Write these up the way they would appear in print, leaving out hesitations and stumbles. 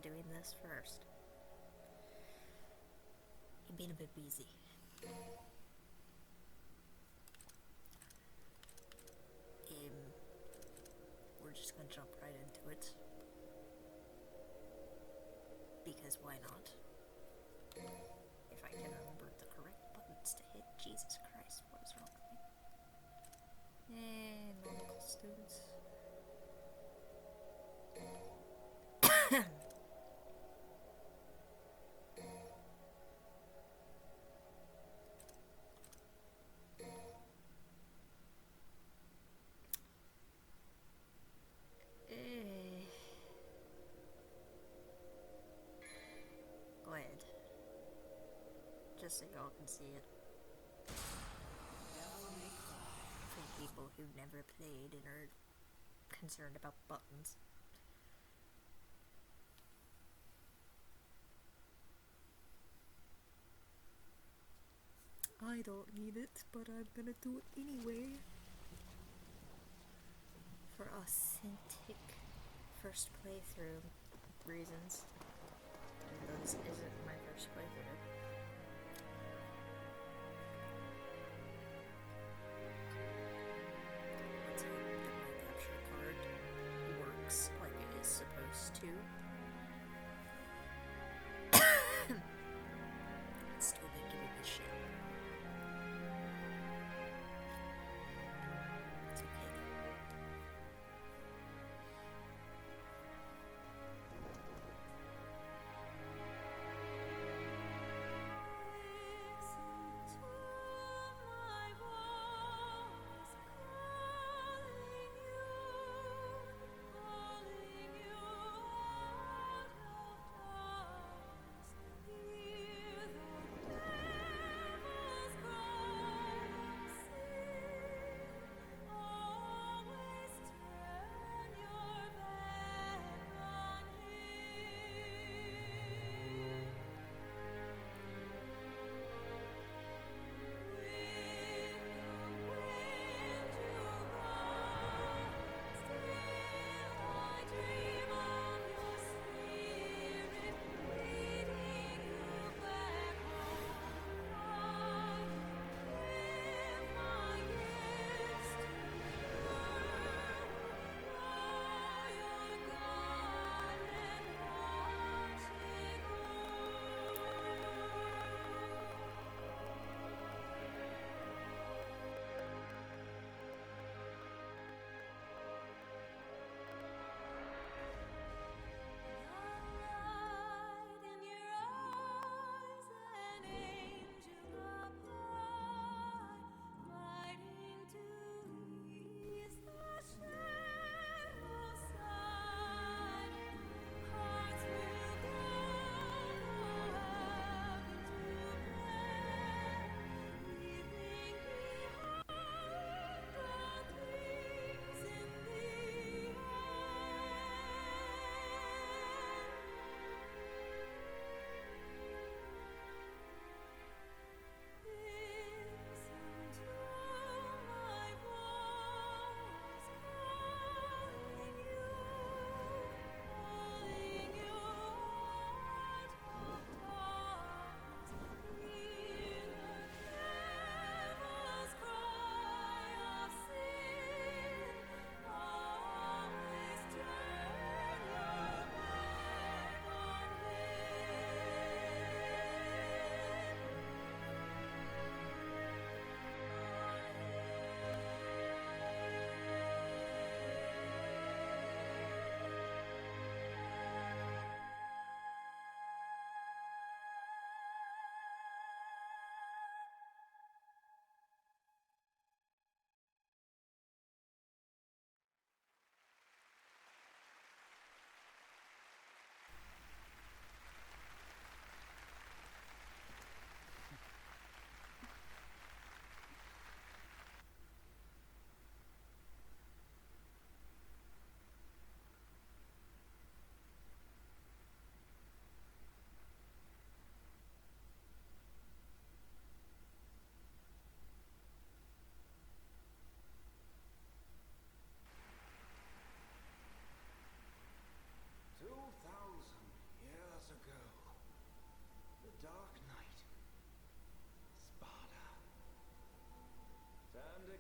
doing this first. You've been a bit busy. We're just gonna jump right into it. Because why not? If I can remember the correct buttons to hit. Jesus Christ, what is wrong with me? Medical students. Go ahead. Just so y'all can see it. For people who've never played and are concerned about buttons. I don't need it, but I'm gonna do it anyway. For authentic first playthrough reasons. Even though this isn't my first playthrough. Let's hope that my capture card works like it is supposed to. It's still been giving me shit. It's okay though.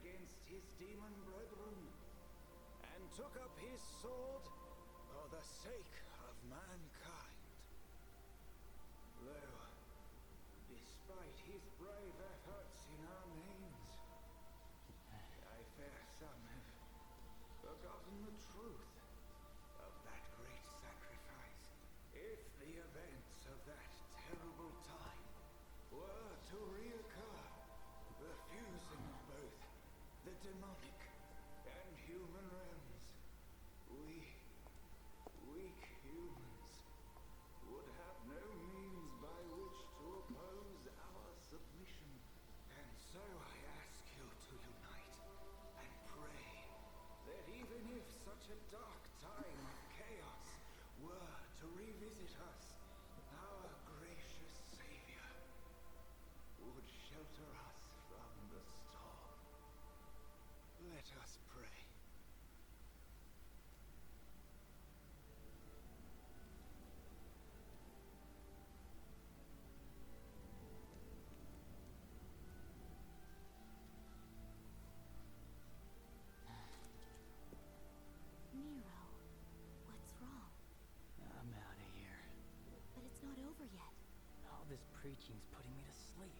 against his demon brethren, and took up his sword for the sake of mankind. Though, despite his brave efforts in our names, I fear some have forgotten the truth of that great sacrifice. If the events of that terrible time were to reoccur, the fusing of both the demonic and human realms, we, weak humans, would have no means by which to oppose our submission. And so I ask you to unite and pray that even if such a dark time of chaos were to revisit us, our gracious Savior would shelter us from the storm. Let us pray. Nero, what's wrong? I'm out of here. But it's not over yet. All this preaching's putting me to sleep.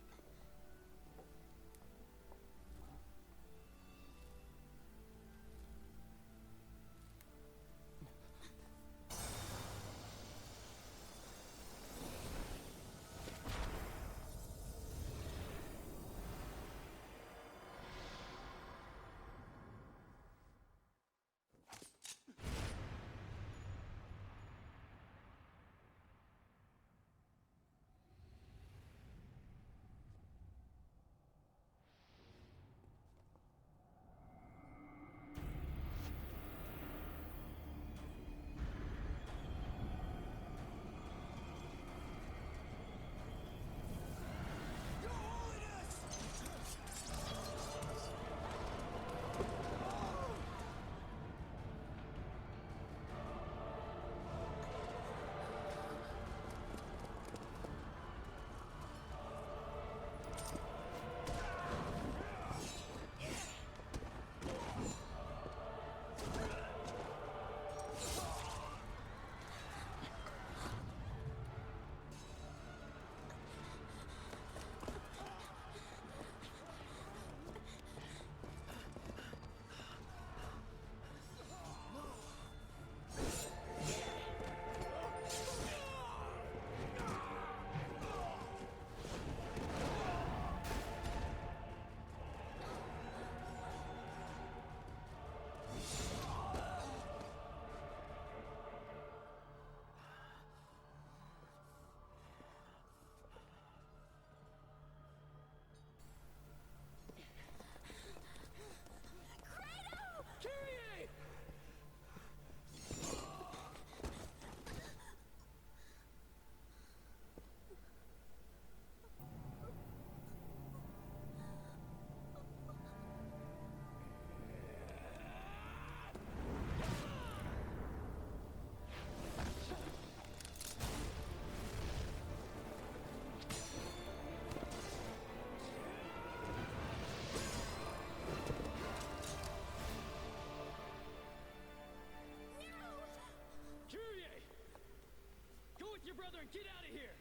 Your brother and get out of here!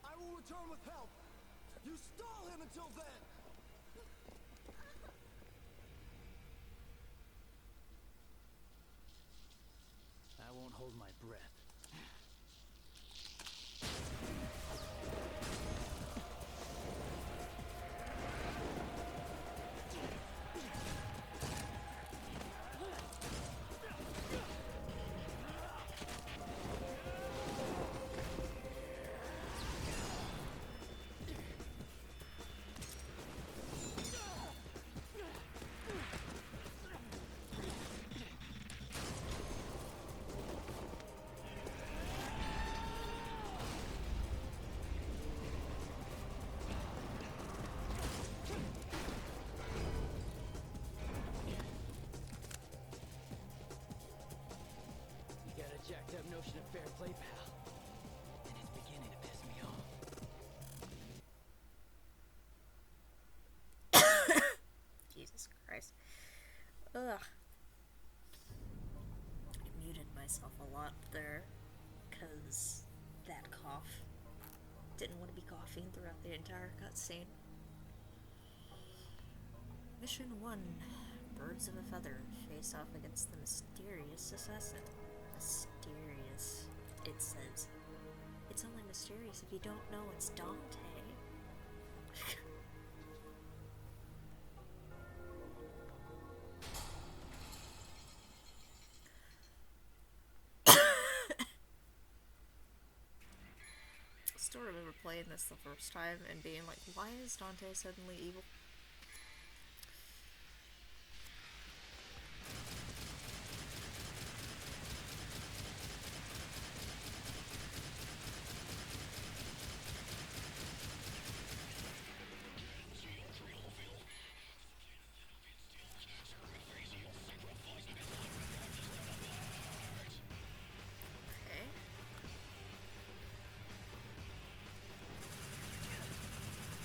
I will return with help. You stall him until then. I won't hold my breath. cough. Didn't want to be coughing throughout the entire cutscene. Mission 1. Birds of a Feather face off against the mysterious assassin. Mysterious, it says. It's only mysterious if you don't know it's Dante. I still remember playing this the first time and being like, why is Dante suddenly evil?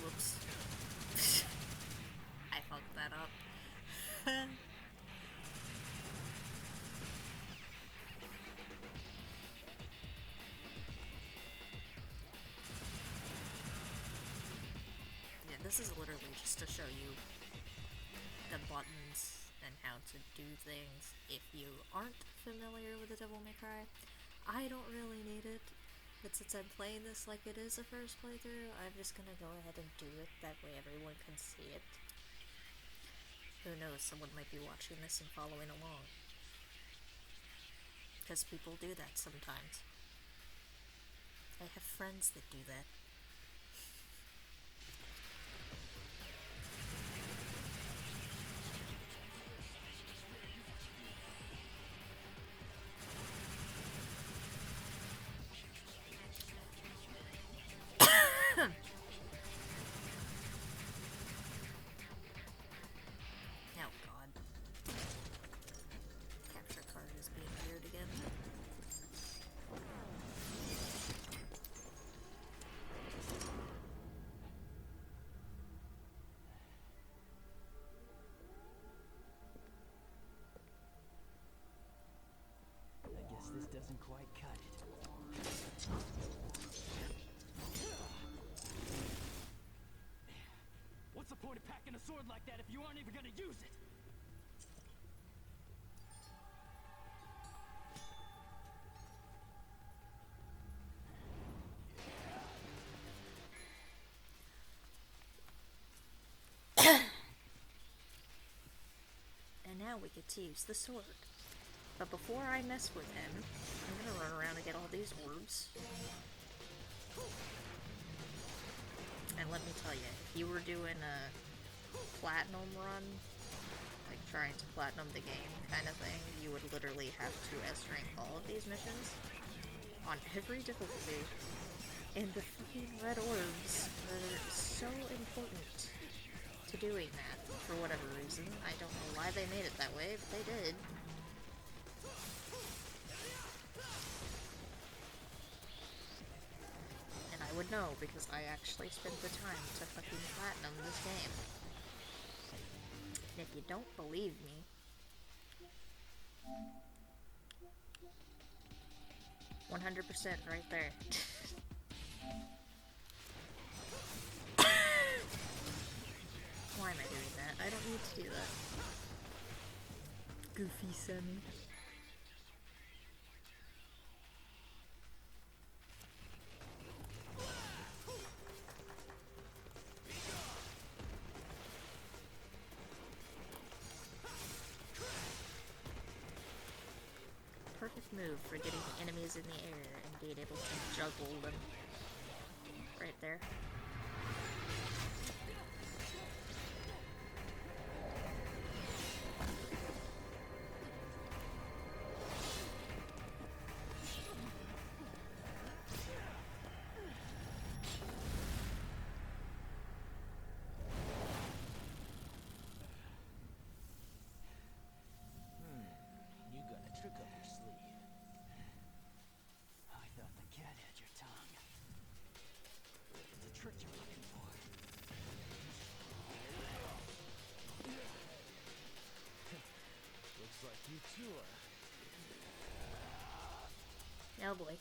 Whoops. I fucked that up. Yeah, this is literally just to show you the buttons and how to do things. If you aren't familiar with the Devil May Cry, I don't really need it. But since I'm playing this like it is a first playthrough, I'm just gonna go ahead and do it. That way everyone can see it. Who knows, someone might be watching this and following along. Because people do that sometimes. I have friends that do that. Oh god. Capture card is being weird again. I guess this doesn't quite cut it. What's the point of packing a sword like that if you aren't even gonna use it? And now we get to use the sword. But before I mess with him, I'm gonna run around and get all these orbs. And let me tell you, if you were doing a platinum run, like trying to platinum the game kind of thing, you would literally have to S-rank all of these missions on every difficulty. And the fucking red orbs are so important to doing that, for whatever reason. I don't know why they made it that way, but they did. And I would know, because I actually spent the time to fucking platinum this game. And if you don't believe me, $100% right there. Why am I doing that? I don't need to do that. Goofy son. Perfect move for getting enemies in the air and being able to juggle them. Right there. You got a trick up your sleeve. I thought the cat had your tongue. It's a trick you're looking for. Looks like you two are. Oh boy.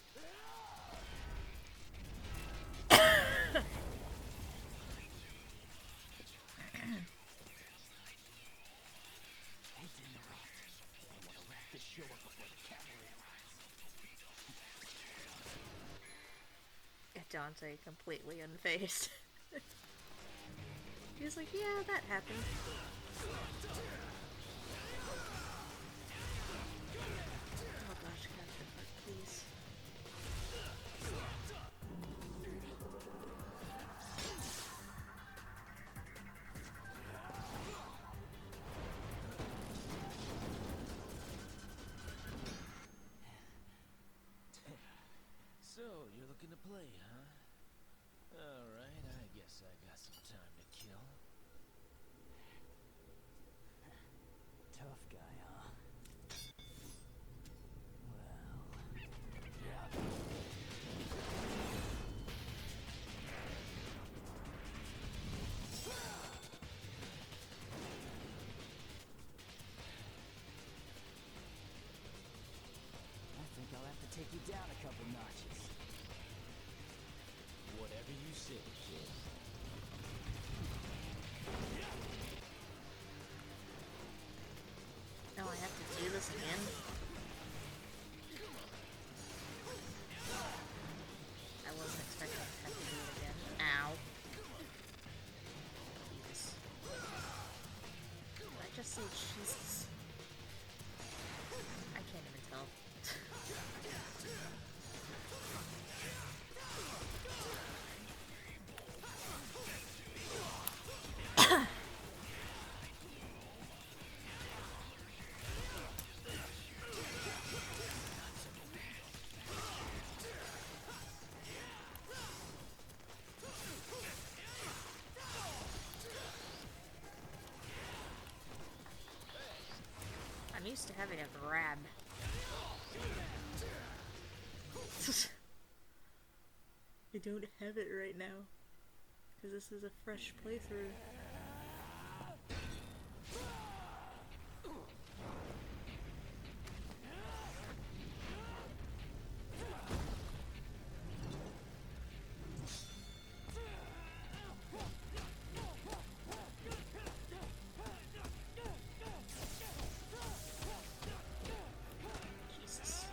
Dante completely unfazed. He's like, yeah, that happened. Oh gosh, Captain Hook, please. So, you're looking to play, huh? Alright, I guess I got some time to kill. Tough guy, huh? Well, yeah. I think I'll have to take you down a couple notches. Whatever you say, kid. No, I have to do this again. I wasn't expecting to have to do it again. Ow. Jesus. Did I just say Jesus? I can't even tell. I'm used to having a grab. I don't have it right now. Because this is a fresh playthrough. Jesus.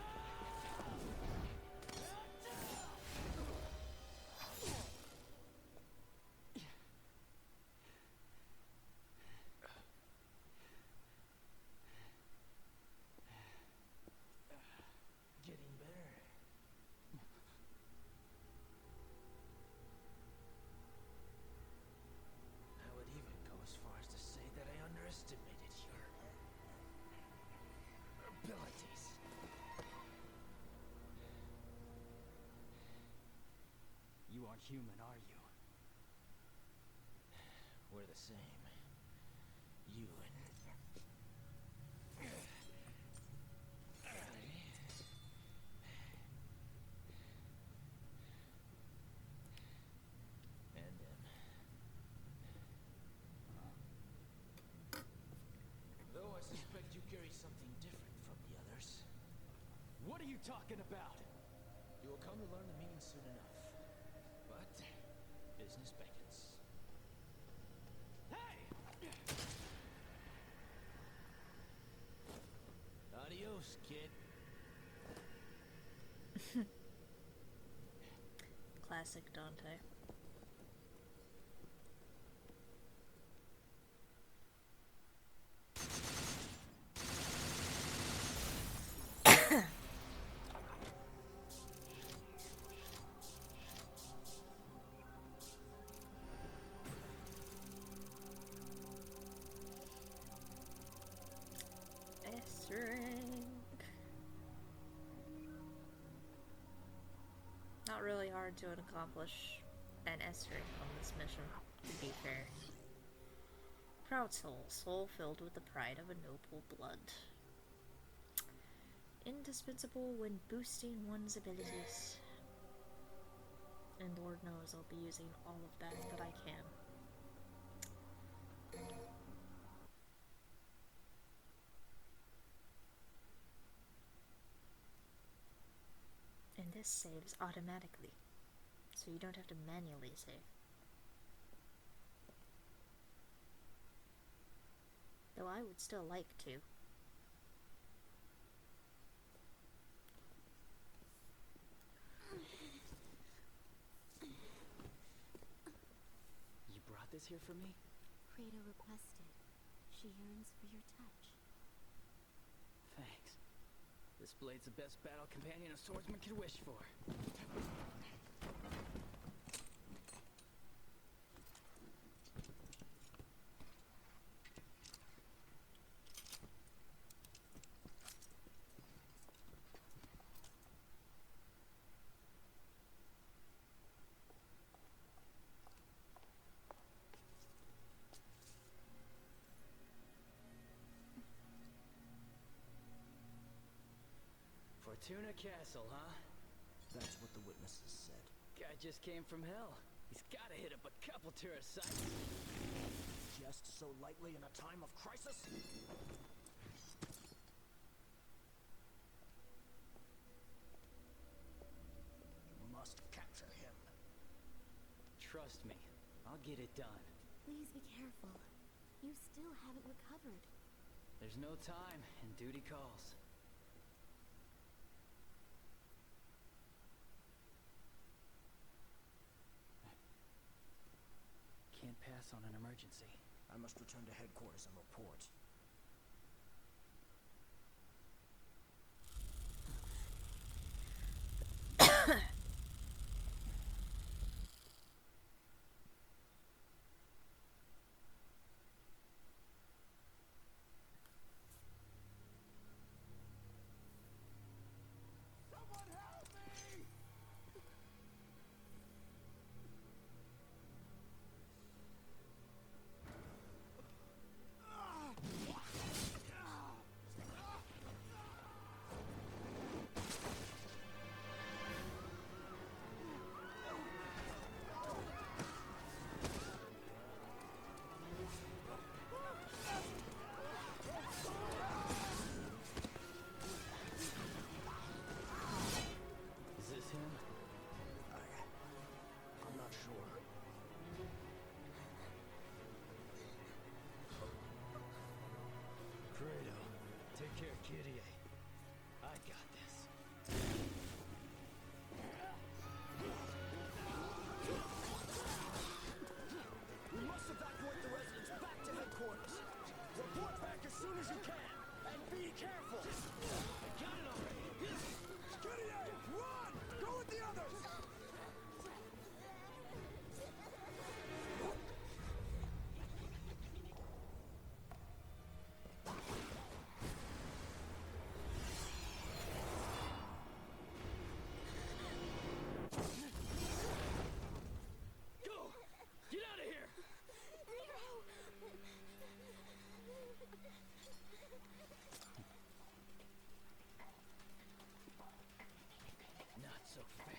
Getting better. I would even go as far as to say that I underestimated your abilities. You aren't human, are you? We're the same. You and them. Though I suspect you carry something different from the others. What are you talking about? You will come to learn the meaning soon enough. But business beckons. Hey! Adios, kid. Classic Dante. S-rank. Not really hard to accomplish an S-rank on this mission, to be fair. Proud soul, soul filled with the pride of a noble blood. Indispensable when boosting one's abilities. And Lord knows I'll be using all of that I can. And this saves automatically, so you don't have to manually save. Though I would still like to. brought this here for me? Credo requested. She yearns for your touch. Thanks. This blade's the best battle companion a swordsman could wish for. Fortuna Castle, huh? That's what the witnesses said. Guy just came from hell. He's gotta hit up a couple tourist sites. Just so lightly in a time of crisis? You must capture him. Trust me, I'll get it done. Please be careful. You still haven't recovered. There's no time, and duty calls. Can't pass on an emergency. I must return to headquarters and report. Someone help me! Is this him? I'm not sure. Credo, take care, Kyrie. I got this. We must evacuate the residents back to headquarters. Report back as soon as you can. And be careful. I got it already. Gideon! Run! Go with the others! Go! Get out of here! Not so fast.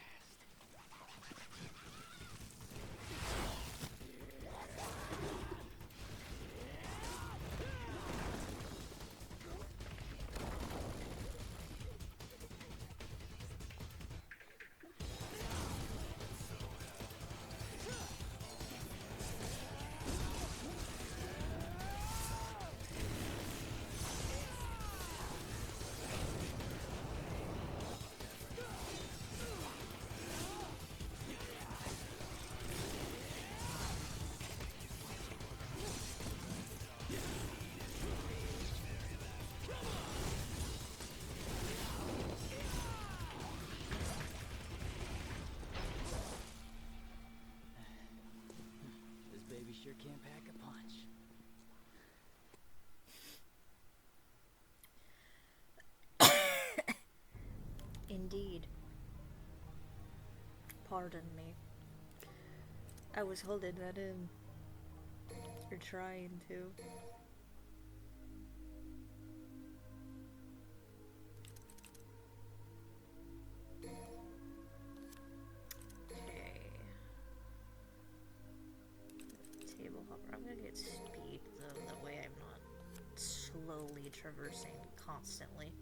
This baby sure can pack a punch. Indeed. Pardon me. I was holding that in. You're trying to. Okay. Table hopper. I'm gonna get speed though, that way I'm not slowly traversing constantly.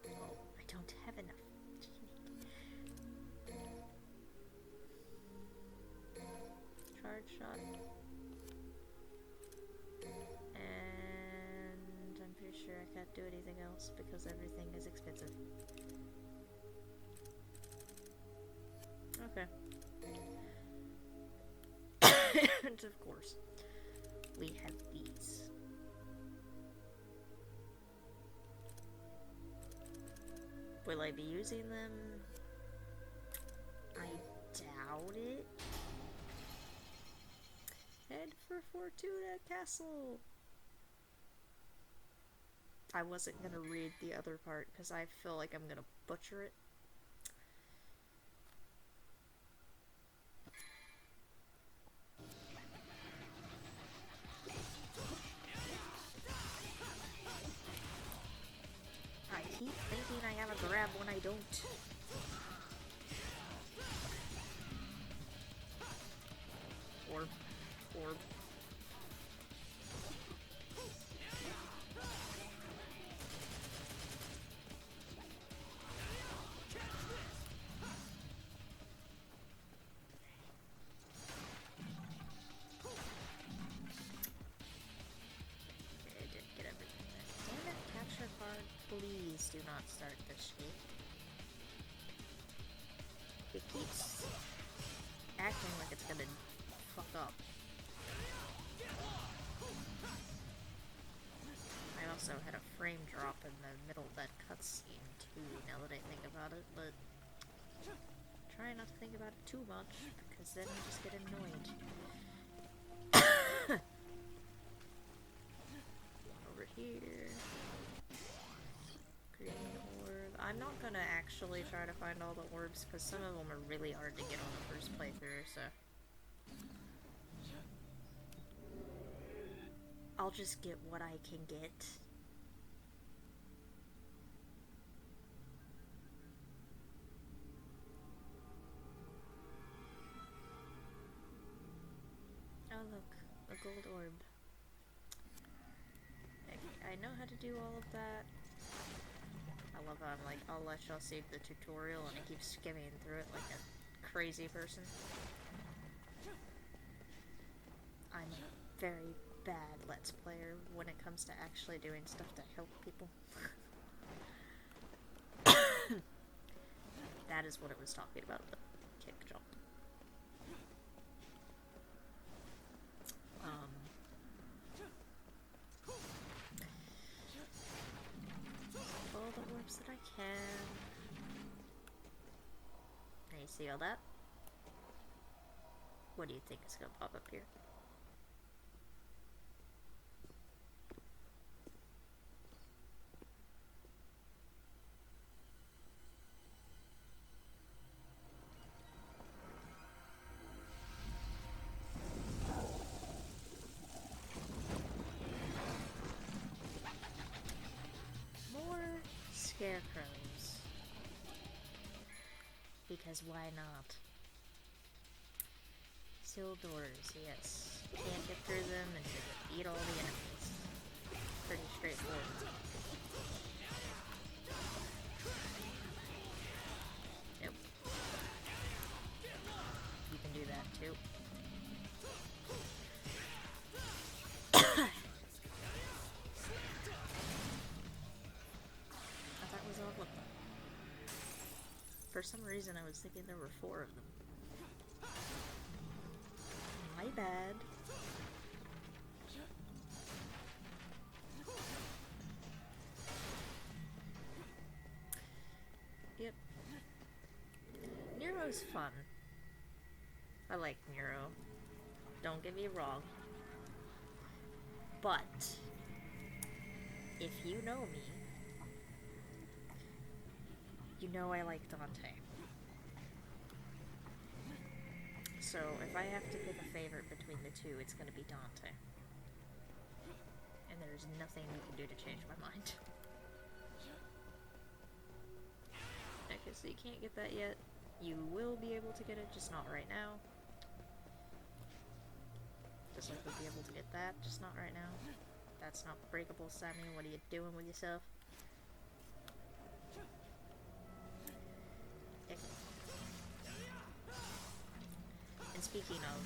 Oh, I don't have enough. Charge shot. And I'm pretty sure I can't do anything else because everything is expensive. Okay. And of course, we have these. Will I be using them? I doubt it. Head for Fortuna Castle! I wasn't gonna read the other part because I feel like I'm gonna butcher it. I keep thinking I have a grab when I don't. Orb. Okay, I didn't get everything there. Damn it, capture card. Please do not start this shit. It keeps acting like it's gonna fuck up. I also had a frame drop in the middle of that cutscene too, now that I think about it, but try not to think about it too much, because then I just get annoyed. Over here. Green orb. I'm not gonna actually try to find all the orbs, because some of them are really hard to get on the first playthrough, so... I'll just get what I can get. Oh look, a gold orb. I know how to do all of that. I love how I'm like, I'll let y'all see the tutorial and I keep skimming through it like a crazy person. I'm a very bad Let's Player when it comes to actually doing stuff to help people. That is what it was talking about, the kick jump. All the orbs that I can. Now you see all that? What do you think is gonna pop up here? Scarecrows. Because why not? Sealed doors, yes. Can't get through them until you eat all the enemies. Pretty straightforward. Yep. You can do that too. For some reason, I was thinking there were 4 of them. My bad. Yep. Nero's fun. I like Nero. Don't get me wrong. But, if you know me, you know I like Dante. So, if I have to pick a favorite between the two, it's gonna be Dante. And there's nothing you can do to change my mind. Okay, so you can't get that yet. You will be able to get it, just not right now. Just like we'll be able to get that, just not right now. That's not breakable, Sammy. What are you doing with yourself? And speaking of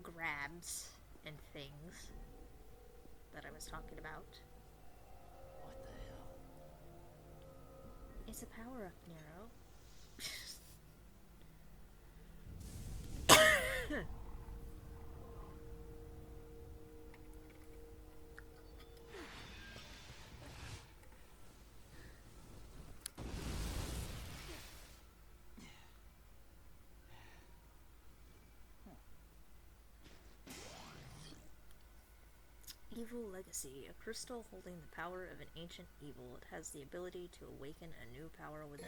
grabs and things that I was talking about. What the hell? It's a power-up, Nero. Evil Legacy. A crystal holding the power of an ancient evil. It has the ability to awaken a new power within.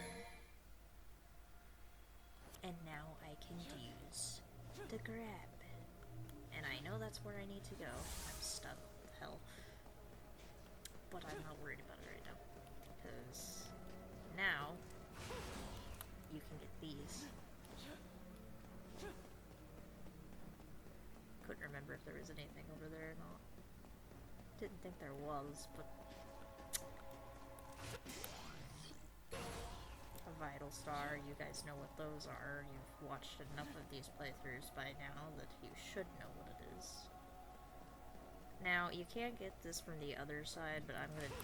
And now I can use the grab. And I know that's where I need to go. I'm stuck. What the hell? But I'm not worried about it right now. Because now you can get these. Couldn't remember if there was anything over there or not. Didn't think there was, but a vital star, you guys know what those are. You've watched enough of these playthroughs by now that you should know what it is. Now, you can get this from the other side, but I'm gonna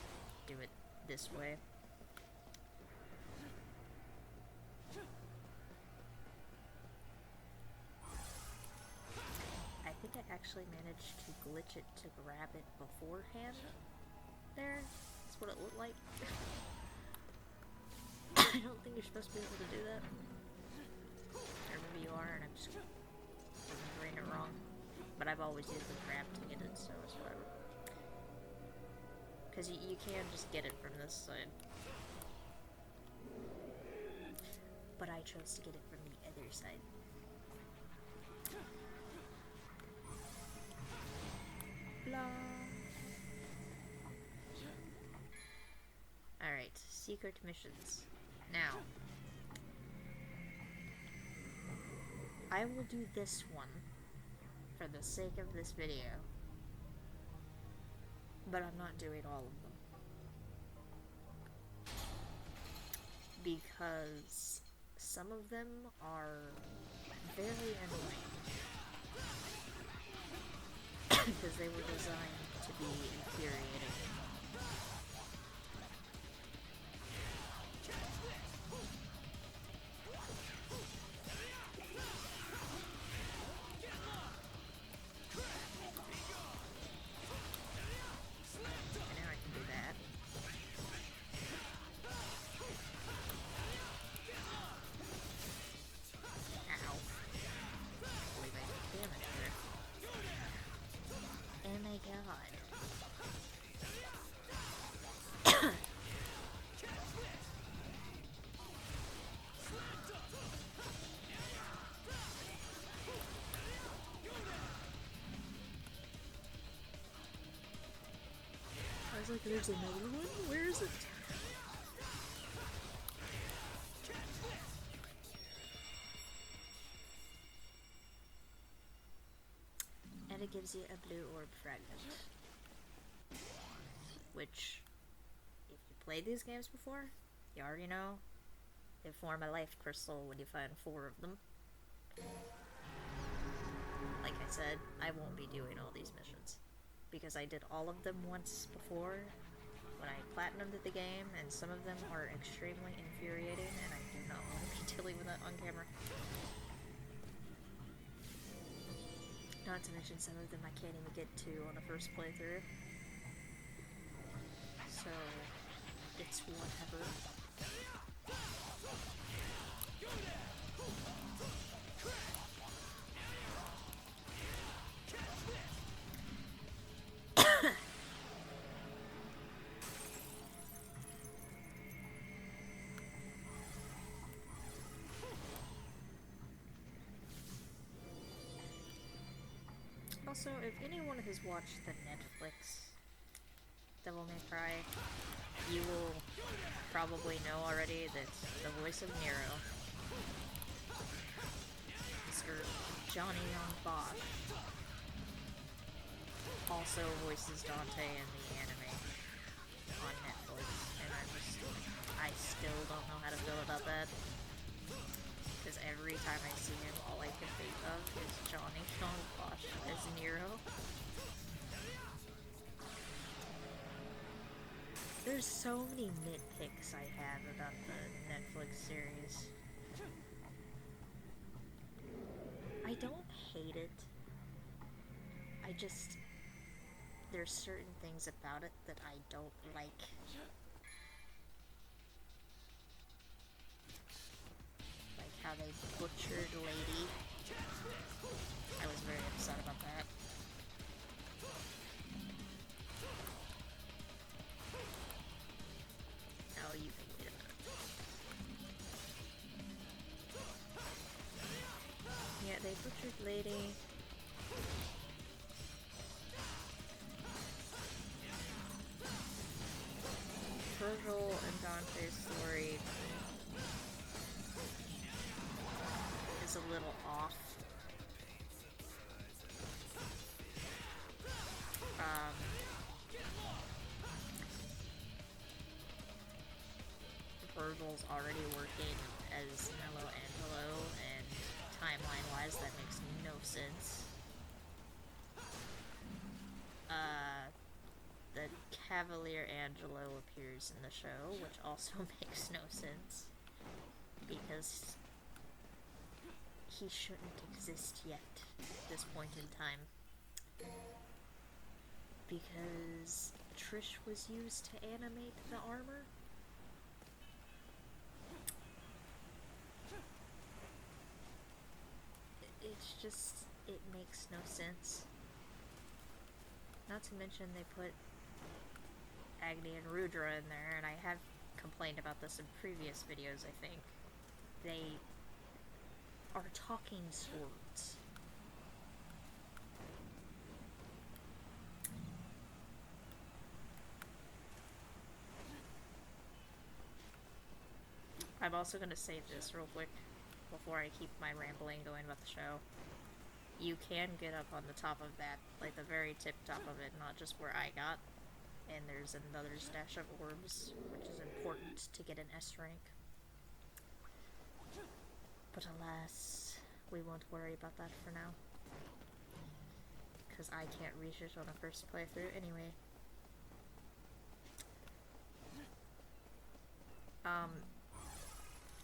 do it this way. I think I actually managed to glitch it to grab it beforehand. There, that's what it looked like. I don't think you're supposed to be able to do that. Or maybe you are, and I'm just remembering it wrong. But I've always used the grab to get it, so it's whatever. Because you can just get it from this side. But I chose to get it from the other side. Alright, secret missions. Now, I will do this one for the sake of this video, but I'm not doing all of them. Because some of them are very annoying. Because they were designed to be infuriating. And now I can do that. Ow. I believe I did damage there. Oh my god. I was like, there's another one? Where is it? And it gives you a blue orb fragment. Which, if you played these games before, you already know they form a life crystal when you find 4 of them. Like I said, I won't be doing all these missions. Because I did all of them once before when I platinumed the game, and some of them are extremely infuriating, and I do not want to be dealing with that on camera. Not to mention some of them I can't even get to on a first playthrough. So, it's whatever. Also, if anyone has watched the Netflix Devil May Cry, you will probably know already that the voice of Nero, Mr. Johnny Young Bosch, also voices Dante in the anime on Netflix, and I still don't know how to feel about that. Because every time I see him, all I can think of is Johnny Young Bosch as Nero. There's so many nitpicks I have about the Netflix series. I don't hate it. I just... There's certain things about it that I don't like. Like how they butchered Lady. I was very upset about that. Oh, you can wait a minute. Yeah, they butchered Lady. Virgil and Dante's story is a little off. Virgil's already working as Mello Angelo, and timeline-wise, that makes no sense. The Cavalier Angelo appears in the show, which also makes no sense, because he shouldn't exist yet at this point in time. Because Trish was used to animate the armor. It's just, it makes no sense. Not to mention they put Agni and Rudra in there, and I have complained about this in previous videos, I think. They are talking swords. I'm also going to save this real quick before I keep my rambling going about the show. You can get up on the top of that, like the very tip top of it, not just where I got. And there's another stash of orbs, which is important to get an S rank. But alas, we won't worry about that for now. Because I can't reach it on a first playthrough anyway.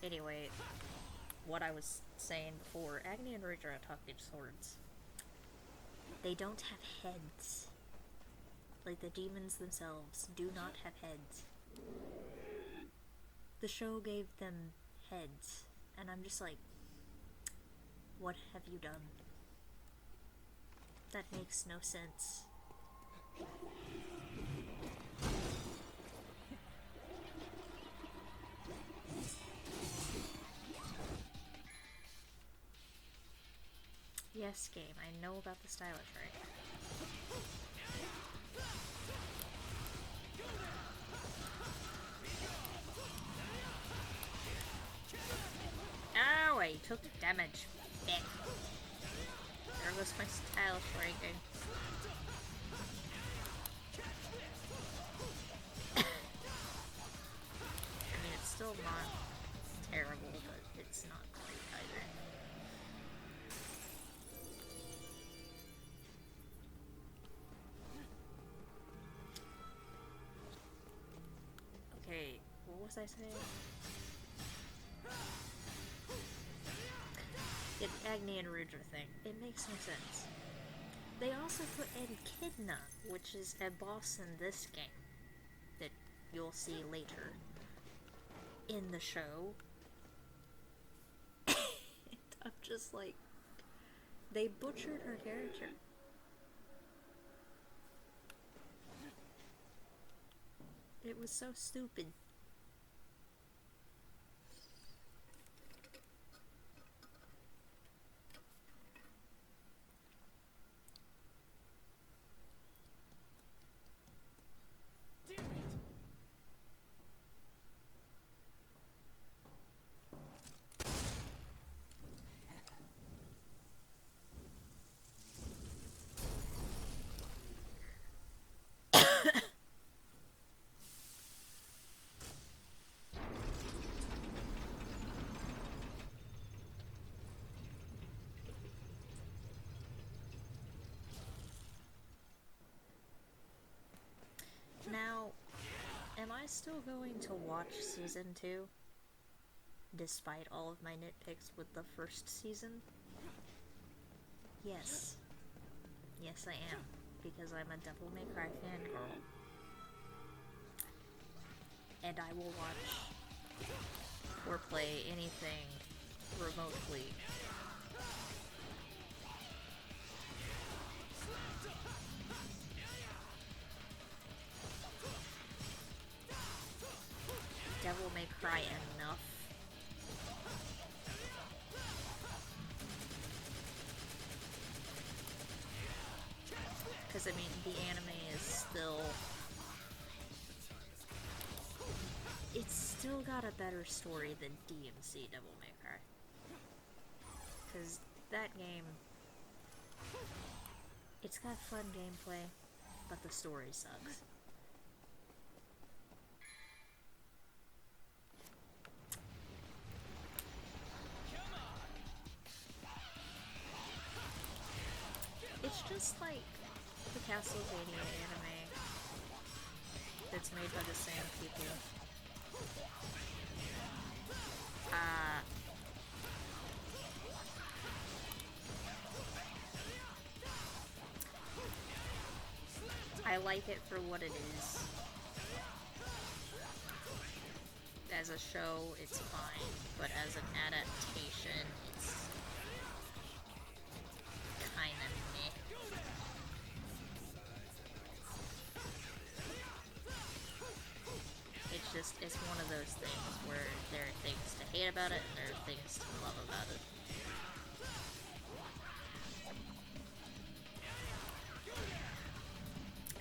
Anyway, what I was saying before, Agni and Rudra are talking swords. They don't have heads. Like, the demons themselves do not have heads. The show gave them heads, and I'm just like, what have you done? That makes no sense. Yes, game, I know about the stylish rank. Ow, I took damage. There goes my stylish ranking. I mean, it's still not terrible, but it's not great either. Okay, what was I saying? The Agni and Rudra thing. It makes no sense. They also put Echidna, which is a boss in this game that you'll see later, in the show. I'm just like, they butchered her character. It was so stupid. I still going to watch season 2? Despite all of my nitpicks with the first season? Yes. Yes, I am. Because I'm a Devil May Cry fangirl. And I will watch or play anything remotely. Devil May Cry enough. Because, I mean, the anime is still... It's still got a better story than DMC Devil May Cry. Because that game... It's got fun gameplay, but the story sucks. It's just like the Castlevania anime that's made by the same people. I like it for what it is. As a show, it's fine, but as an adaptation, it's kinda meh. It's one of those things where there are things to hate about it, and there are things to love about it.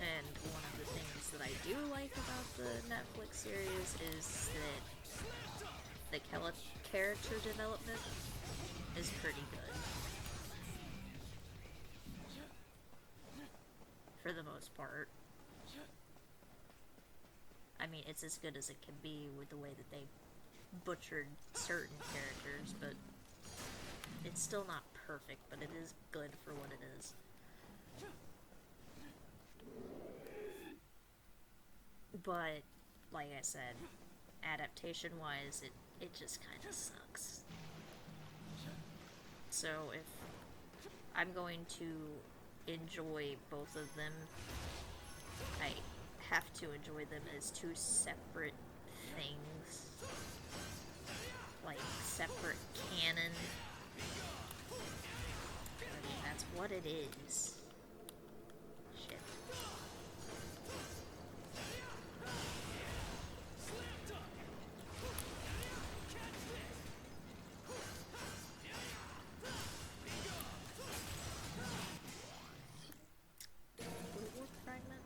And one of the things that I do like about the Netflix series is that the character development is pretty good. For the most part. I mean, it's as good as it can be with the way that they butchered certain characters, but it's still not perfect, but it is good for what it is. But, like I said, adaptation-wise, it just kind of sucks. So if I'm going to enjoy both of them, I have to enjoy them as two separate things. Like, separate canon. I mean, that's what it is. Shit. Blue fragment?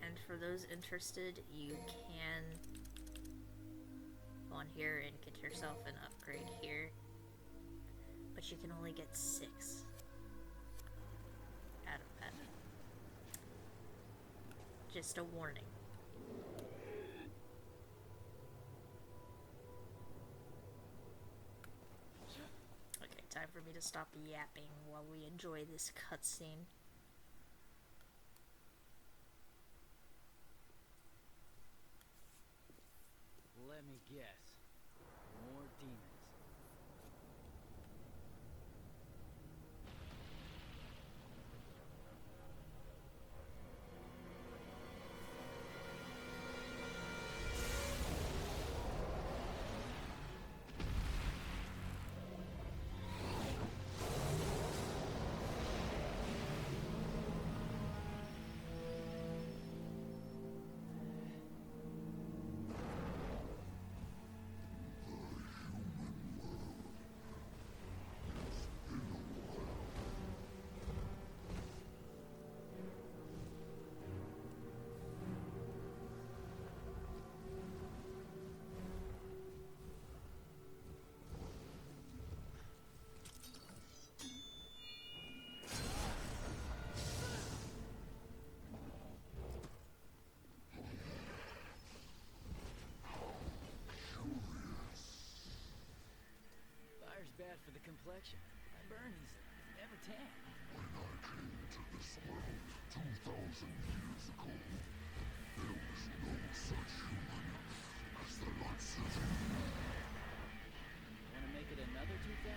And for those interested, you can go on here and get yourself an upgrade here, but you can only get 6 out of that. Just a warning. Okay, time for me to stop yapping while we enjoy this cutscene. Let me guess. More demons. bad for the complexion. I burn, he's never tan. When I came to this world 2,000 years ago, there was no such human as the likes of you. Wanna make it another 2,000?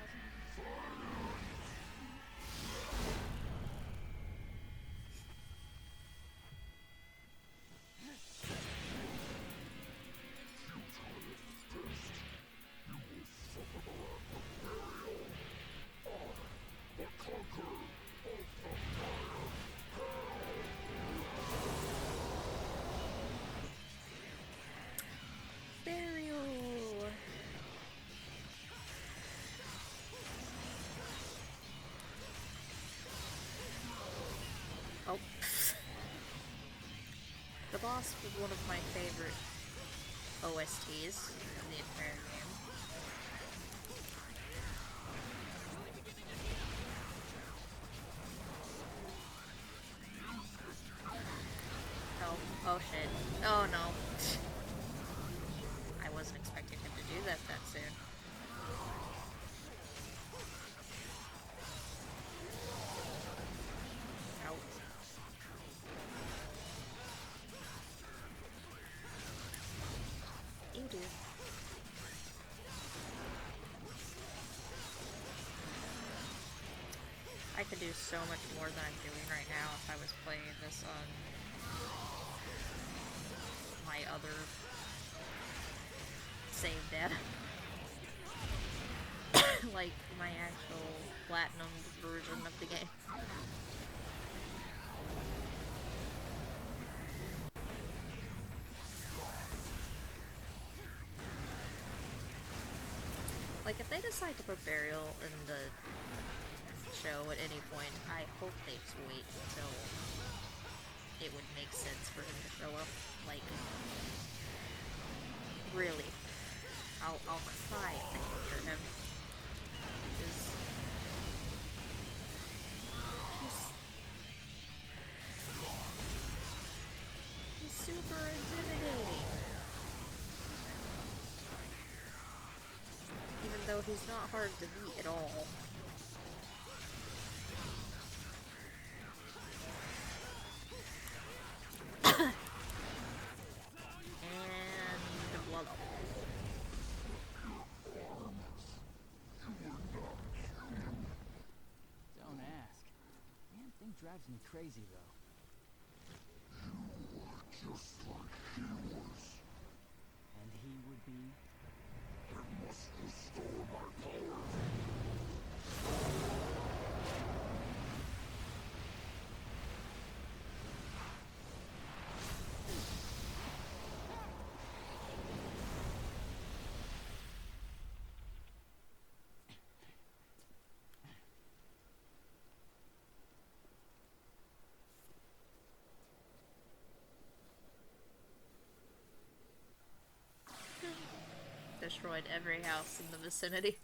Burial. Oh. The boss was one of my favorite OSTs in the entire game. Oh shit. Oh no. I wasn't expecting him to do that soon. Ow. You do. I could do so much more than I'm doing right now if I was playing this on my other save data. Like my actual platinum version of the game. Like if they decide to put Burial in the show at any point, I hope they wait until it would make sense for him to show up. Like, really. I'll cry if they feature him. Because he's super intimidating. Even though he's not hard to beat at all. Don't ask. Damn thing drives me crazy, though. You are just like he was. And he would be? I must restore my power. Destroyed every house in the vicinity.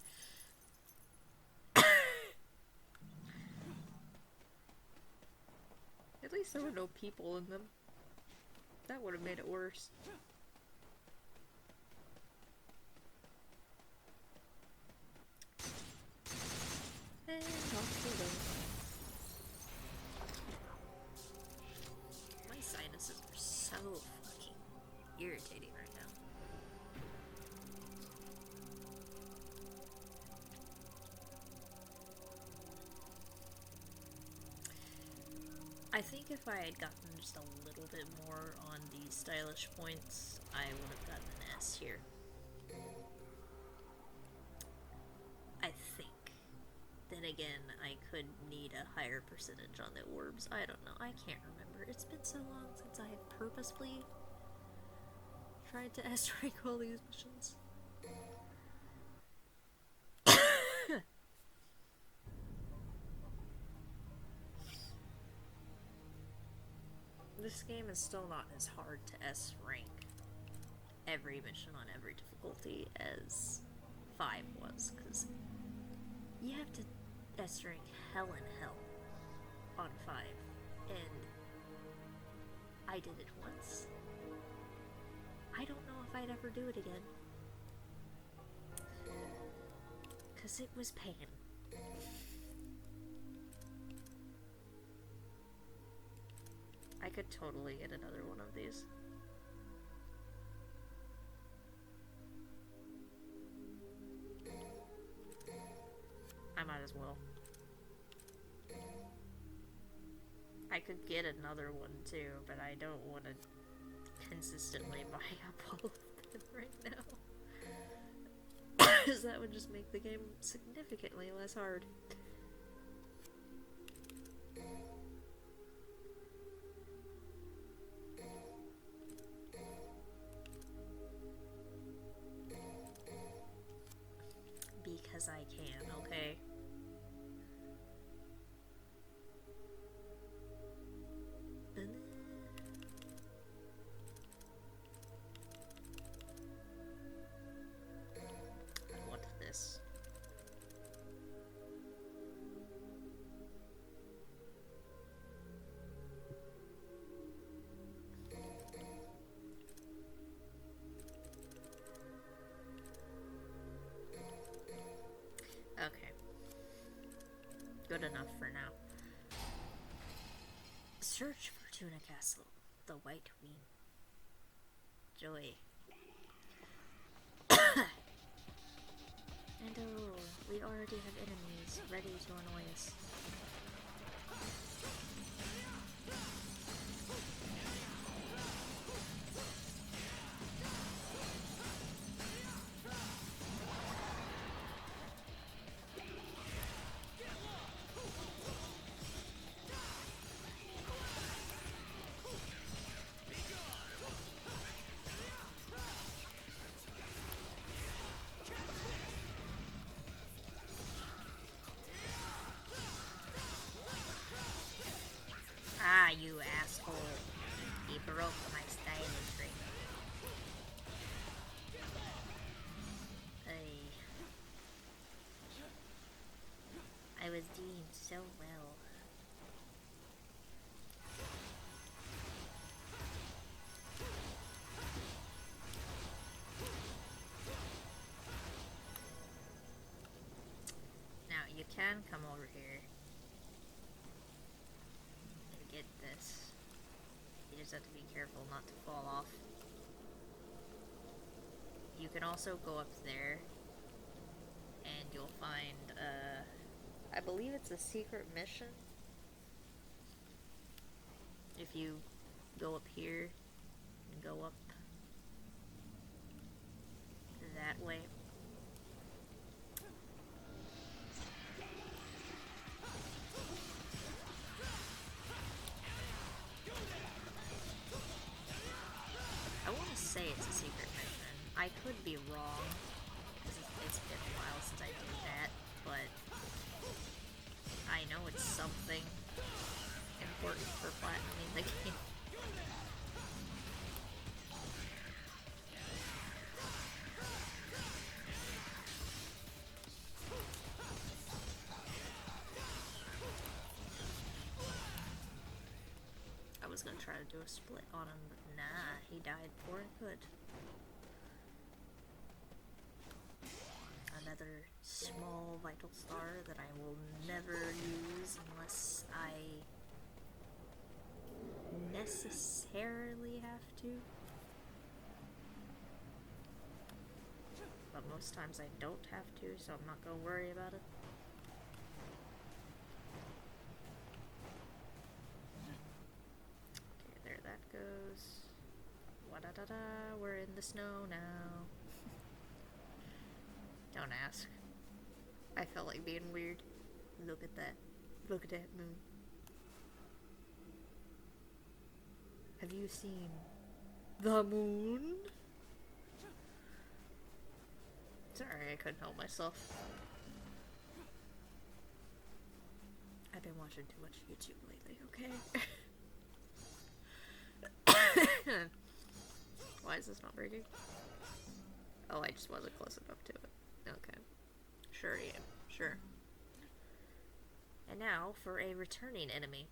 At least there were no people in them. That would have made it worse. And off we go. My sinuses are so fucking irritating right now. I think if I had gotten just a little bit more on the stylish points, I would have gotten an S here. I think. Then again, I could need a higher percentage on the orbs. I don't know. I can't remember. It's been so long since I have purposefully tried to S-rank all these missions. This game is still not as hard to S-rank every mission on every difficulty as 5 was, because you have to S-rank hell in hell on 5, and I did it once. I don't know if I'd ever do it again. Because it was pain. I could totally get another one of these. I might as well. I could get another one too, but I don't want to consistently buy up all of them right now. Because that would just make the game significantly less hard. Because I can, okay? I want this. Okay. Good enough for now. Search for Tuna Castle, the White Queen. Joy. And oh, we already have enemies ready to annoy us. Ah, you asshole. He broke my styling tree. I was doing so well. Now, you can come over here and get this. You just have to be careful not to fall off. You can also go up there and you'll find, I believe it's a secret mission. If you go up here and go up that way. I want to say it's a secret mission. I could be wrong, because it's been a while since I did that, but I know it's something important for platinuming the game. I was gonna try to do a split on him, but nah, he died before I could. Another small vital star that I will never use unless I necessarily have to. But most times I don't have to, so I'm not gonna worry about it. Okay, there that goes. Wa-da-da-da, we're in the snow now. Don't ask. I felt like being weird. Look at that. Look at that moon. Have you seen the moon? Sorry, I couldn't help myself. I've been watching too much YouTube lately, okay? Why is this not breaking? Oh, I just wasn't close enough to it. Okay. Sure, yeah. Sure. And now for a returning enemy.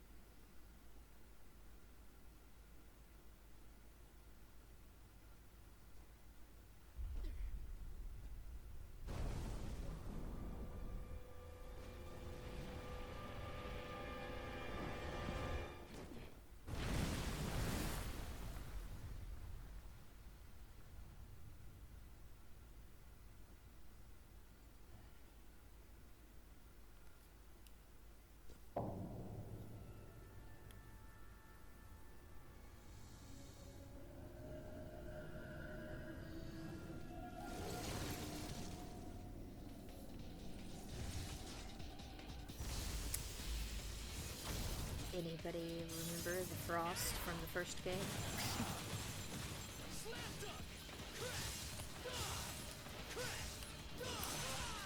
Anybody remember the Frost from the first game?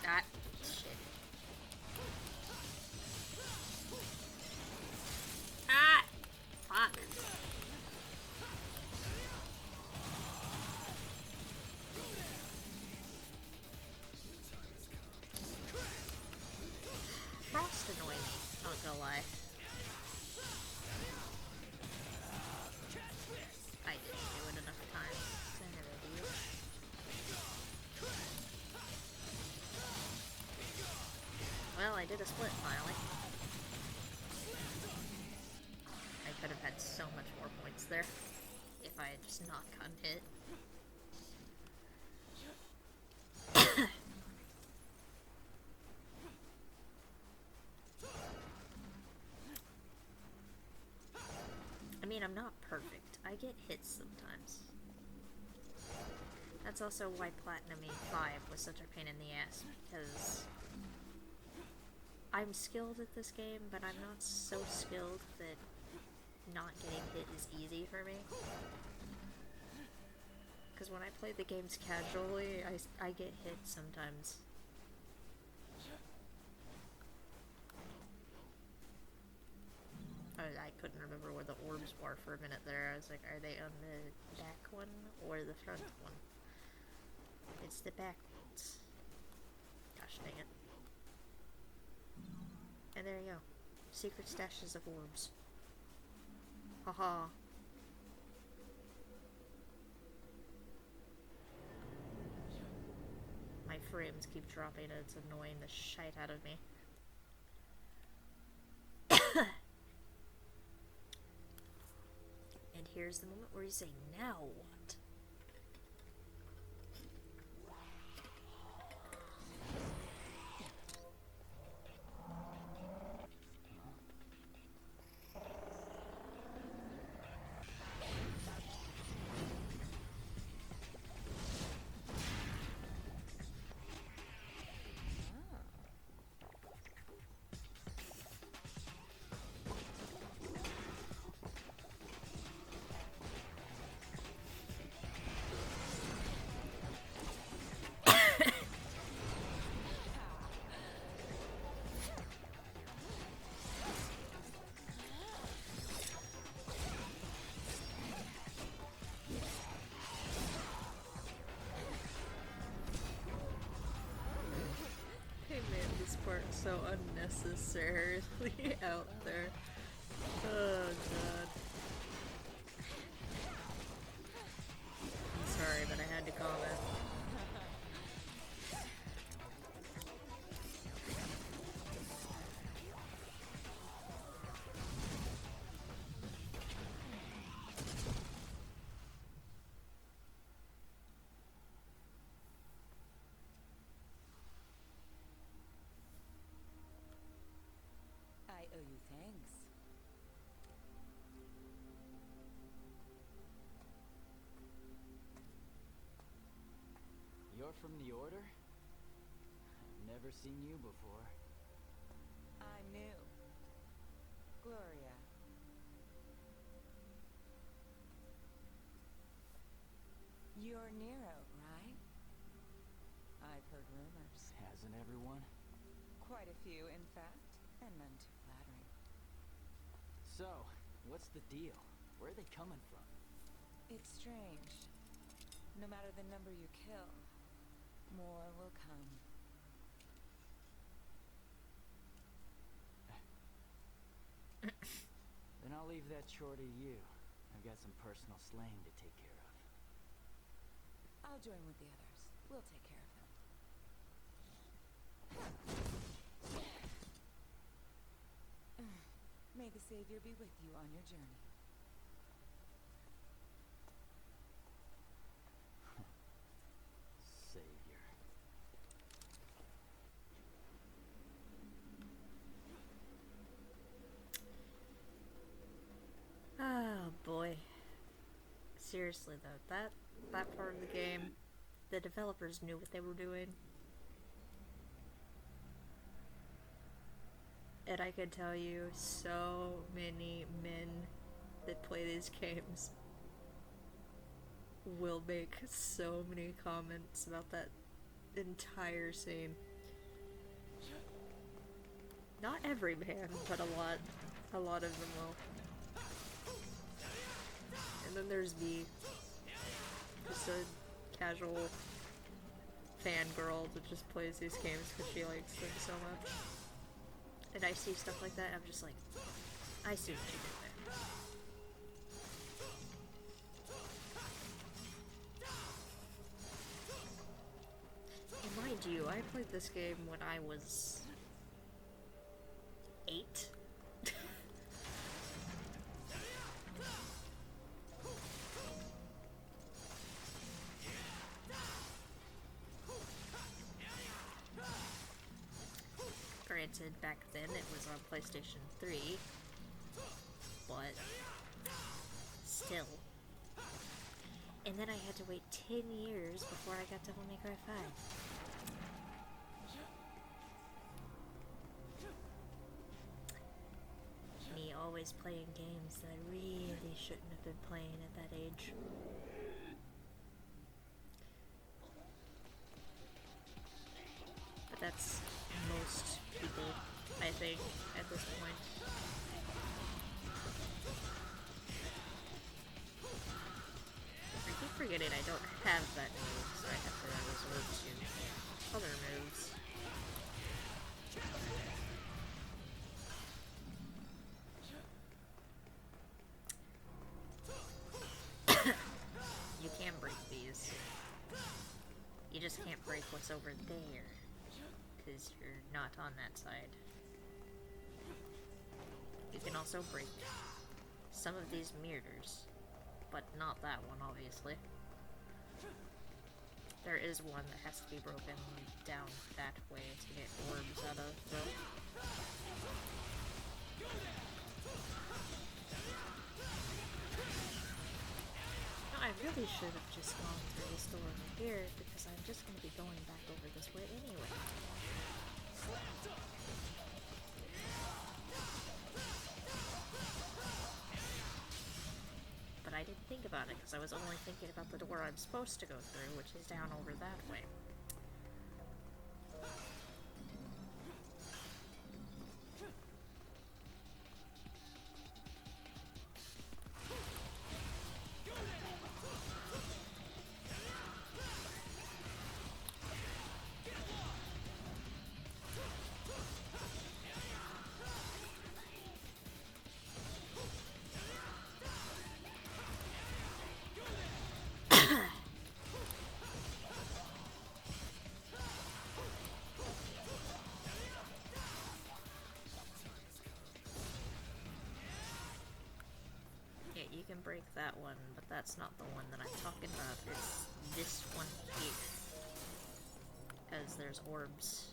Ah, shit. Ah! Fuck. Frost annoy me, not gonna lie. I didn't do it enough times. I'm an idiot. Well, I did a split finally. I could have had so much more points there if I had just not gotten hit. I mean, I'm not perfect. I get hit sometimes. That's also why Platinuming 5 was such a pain in the ass, because I'm skilled at this game, but I'm not so skilled that not getting hit is easy for me. Because when I play the games casually, I get hit sometimes. I couldn't remember where the orbs were for a minute there. I was like, are they on the back one or the front one? It's the back ones. Gosh dang it. And there you go. Secret stashes of orbs. Haha. My frames keep dropping and it's annoying the shite out of me. And here's the moment where you say, now what? This part's so unnecessarily out there. Oh god. I'm sorry, but I had to comment. I owe you thanks. You're from the Order? I've never seen you before. I'm new. Gloria. You're Nero, right? I've heard rumors. Hasn't everyone? Quite a few, in fact, and none too flattering. So, what's the deal? Where are they coming from? It's strange. No matter the number you kill, more will come. Then I'll leave that chore to you. I've got some personal slaying to take care of. I'll join with the others. We'll take care of them. May the Savior be with you on your journey. Savior. Oh boy. Seriously though, that part of the game, the developers knew what they were doing. And I can tell you, so many men that play these games will make so many comments about that entire scene. Not every man, but a lot of them will. And then there's me, just a casual fangirl that just plays these games because she likes them so much. And I see stuff like that, I'm just like, I see what you did there. And mind you, I played this game when I was 8. Granted, back then it was on PlayStation 3, but still. And then I had to wait 10 years before I got Devil May Cry 5. Me always playing games that I really shouldn't have been playing at that age. But that's most people, I think, at this point. I keep forgetting I don't have that move, so I have to resort to other moves. You can break these. You just can't break what's over there, because you're not on that side. You can also break some of these mirrors, but not that one, obviously. There is one that has to be broken down that way to get orbs out of, though. No, I really should have just gone through this door over here, because I'm just going to be going back over this way anyway. But I didn't think about it, because I was only thinking about the door I'm supposed to go through, which is down over that way. You can break that one, but that's not the one that I'm talking about. It's this one here. Because there's orbs.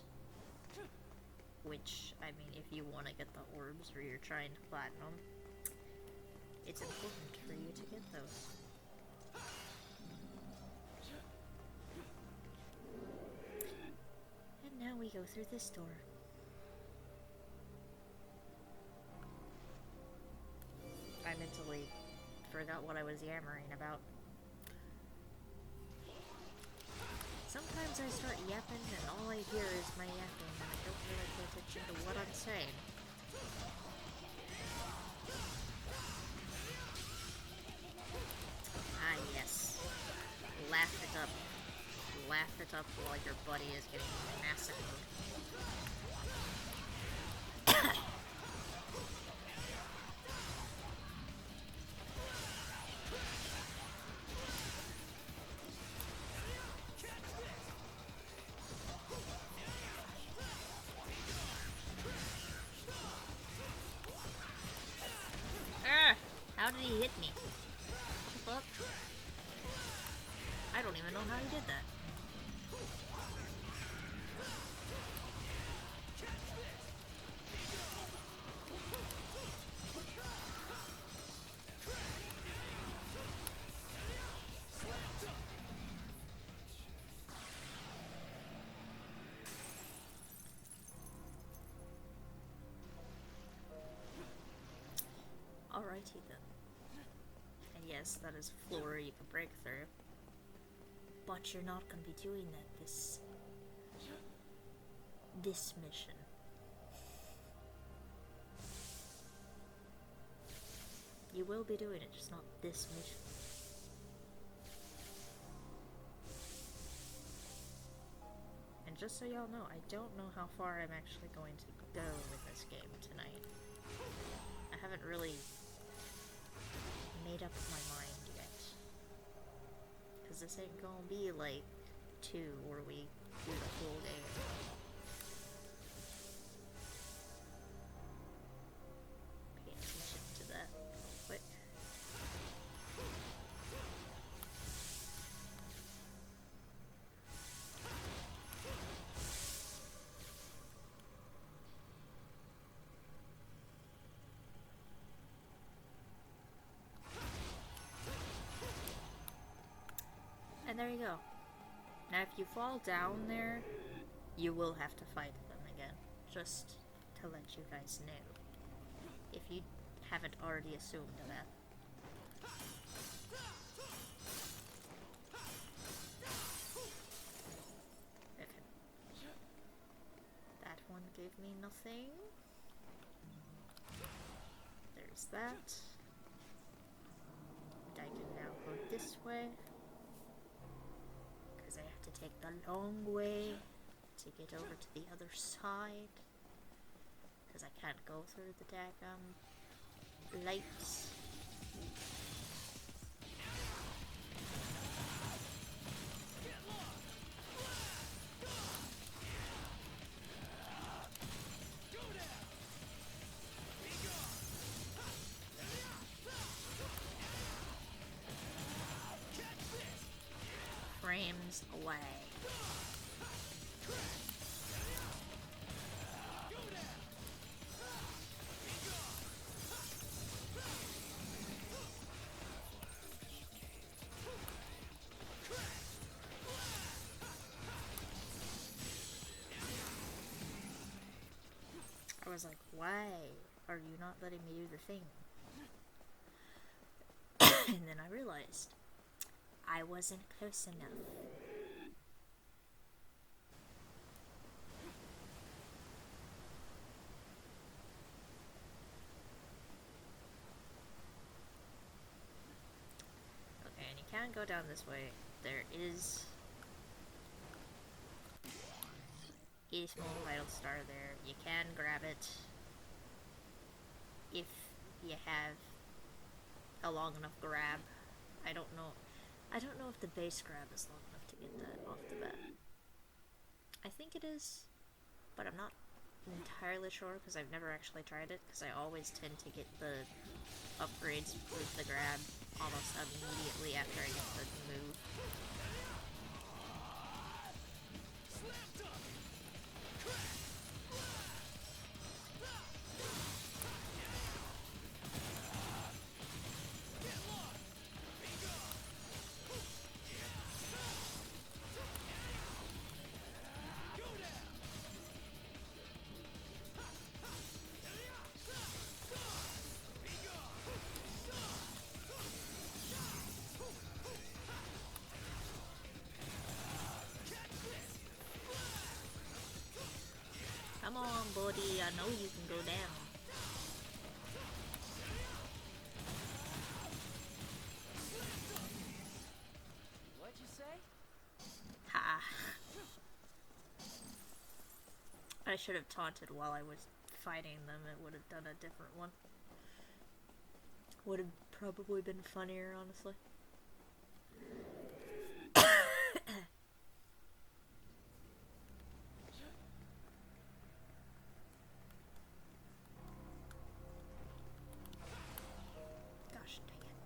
Which, I mean, if you want to get the orbs or you're trying to platinum, it's important for you to get those. And now we go through this door. I mentally forgot what I was yammering about. Sometimes I start yapping and all I hear is my yapping and I don't really pay attention to what I'm saying. Ah yes. Laugh it up. Laugh it up while your buddy is getting massacred. How did he hit me? What the fuck? I don't even know how he did that. Alrighty then. And yes, that is a floor you can break through. But you're not gonna be doing that this mission. You will be doing it, just not this mission. And just so y'all know, I don't know how far I'm actually going to go with this game tonight. I haven't really made up my mind yet. Because this ain't gonna be like 2 where we do the full game. Pay attention to that real quick. And there you go. Now if you fall down there, you will have to fight them again. Just to let you guys know. If you haven't already assumed that. Okay. That one gave me nothing. There's that. And I can now go this way. I have to take the long way to get over to the other side. Because I can't go through the daggum lights. Frames away. I was like, why are you not letting me do the thing? And then I realized I wasn't close enough. Okay, and you can go down this way. There is a small vital star there. You can grab it if you have a long enough grab. I don't know if the base grab is long enough to get that off the bat. I think it is, but I'm not entirely sure because I've never actually tried it, because I always tend to get the upgrades with the grab almost immediately after I get the move. Come on, buddy, I know you can go down. What'd you say? Ha. I should have taunted while I was fighting them. It would have done a different one. Would have probably been funnier, honestly. Gosh dang it.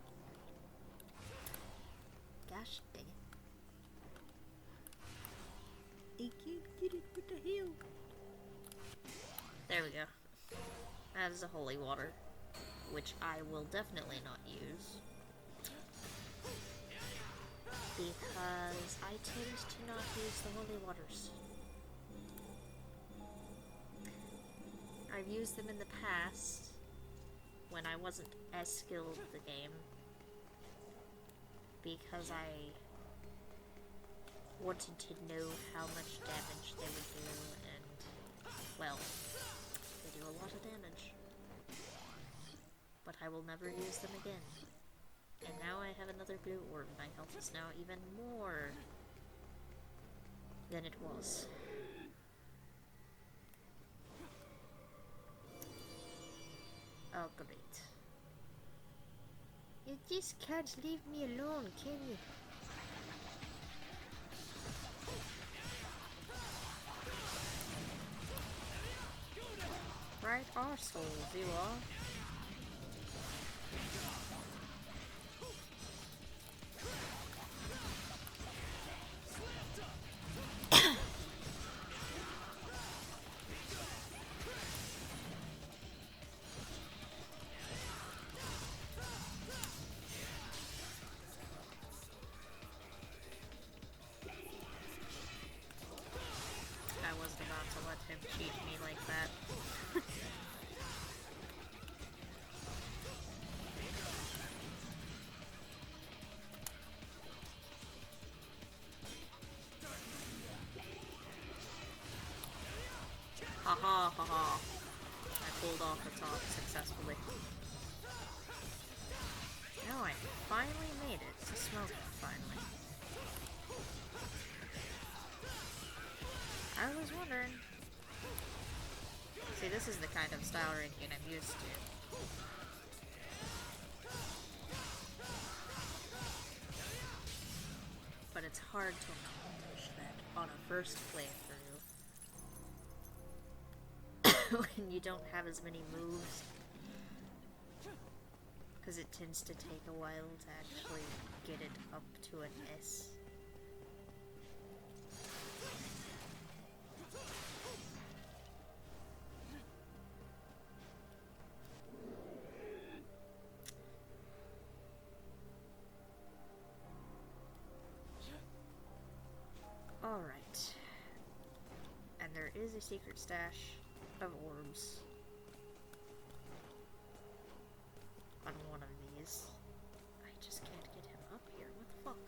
Gosh dang it. I can't get it, what the hell? There we go. That is a holy water, which I will definitely not use. Because I tend to not use the holy waters. I've used them in the past, when I wasn't as skilled at the game, because I wanted to know how much damage they would do, and, well, they do a lot of damage. But I will never use them again. And now I have another blue orb. My health is now even more than it was. Oh, great. You just can't leave me alone, can you? Right arseholes, you are. I wasn't about to let him cheat me like that. Haha, haha. I pulled off the top successfully. Now I finally made it to smoke it, finally. I was wondering. See, this is the kind of style ranking I'm used to. But it's hard to accomplish that on a first playthrough. When you don't have as many moves. Because it tends to take a while to actually get it up to an S. Alright. And there is a secret stash of orbs on one of these. I just can't get him up here. What the fuck?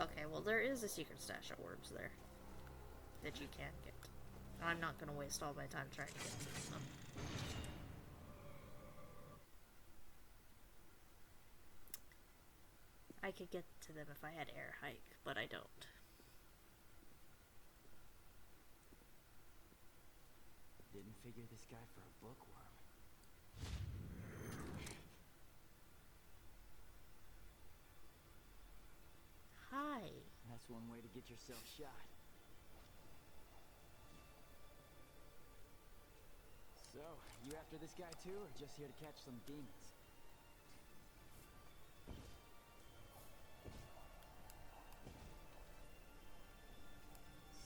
Okay, well there is a secret stash of orbs there that you can get. I'm not gonna waste all my time trying to get to them. I could get to them if I had air hike, but I don't. Didn't figure this guy for a bookworm. Hi. That's one way to get yourself shot. So, you after this guy too, or just here to catch some demons?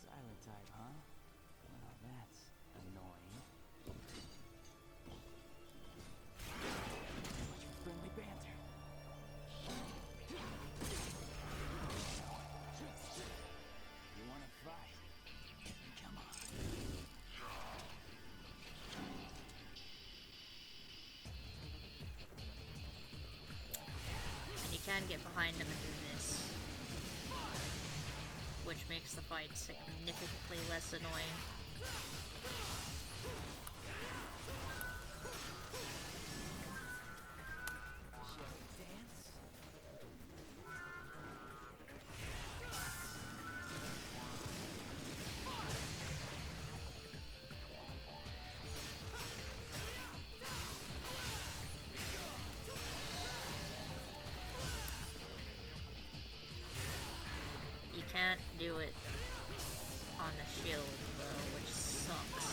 Silent type, huh? Well, that's annoying. Too much friendly banter. You wanna fight? Come on. And you can get behind them and do this, which makes the fight significantly less annoying. Shall we dance? You can't do it on the shield though, which sucks.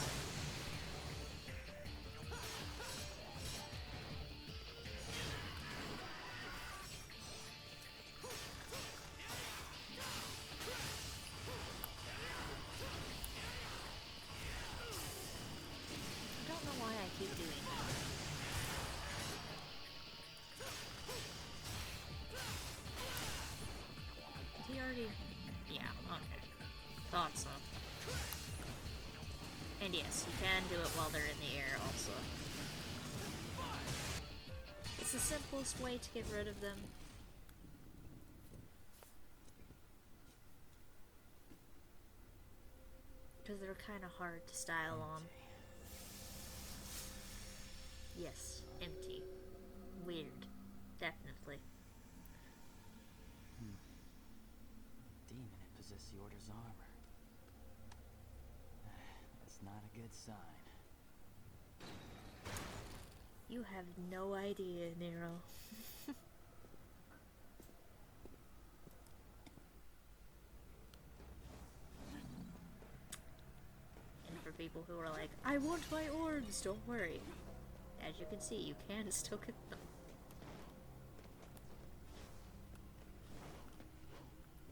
I don't know why I keep doing that. He already thought so. And yes, you can do it while they're in the air also. It's the simplest way to get rid of them. Because they're kind of hard to style on. Yes, empty. Weird. Definitely. Demon had possessed the Order's armor. That's not a good sign. You have no idea, Nero. And for people who are like, I want my orbs, don't worry. As you can see, you can still get them.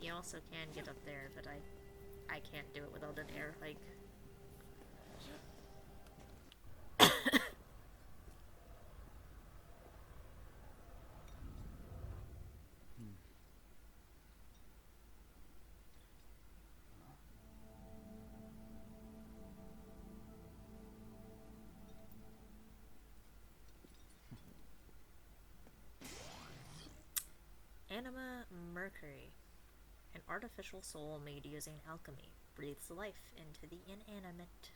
You also can get up there, but I can't do it without an air hike. Anima Mercury. An artificial soul made using alchemy. Breathes life into the inanimate.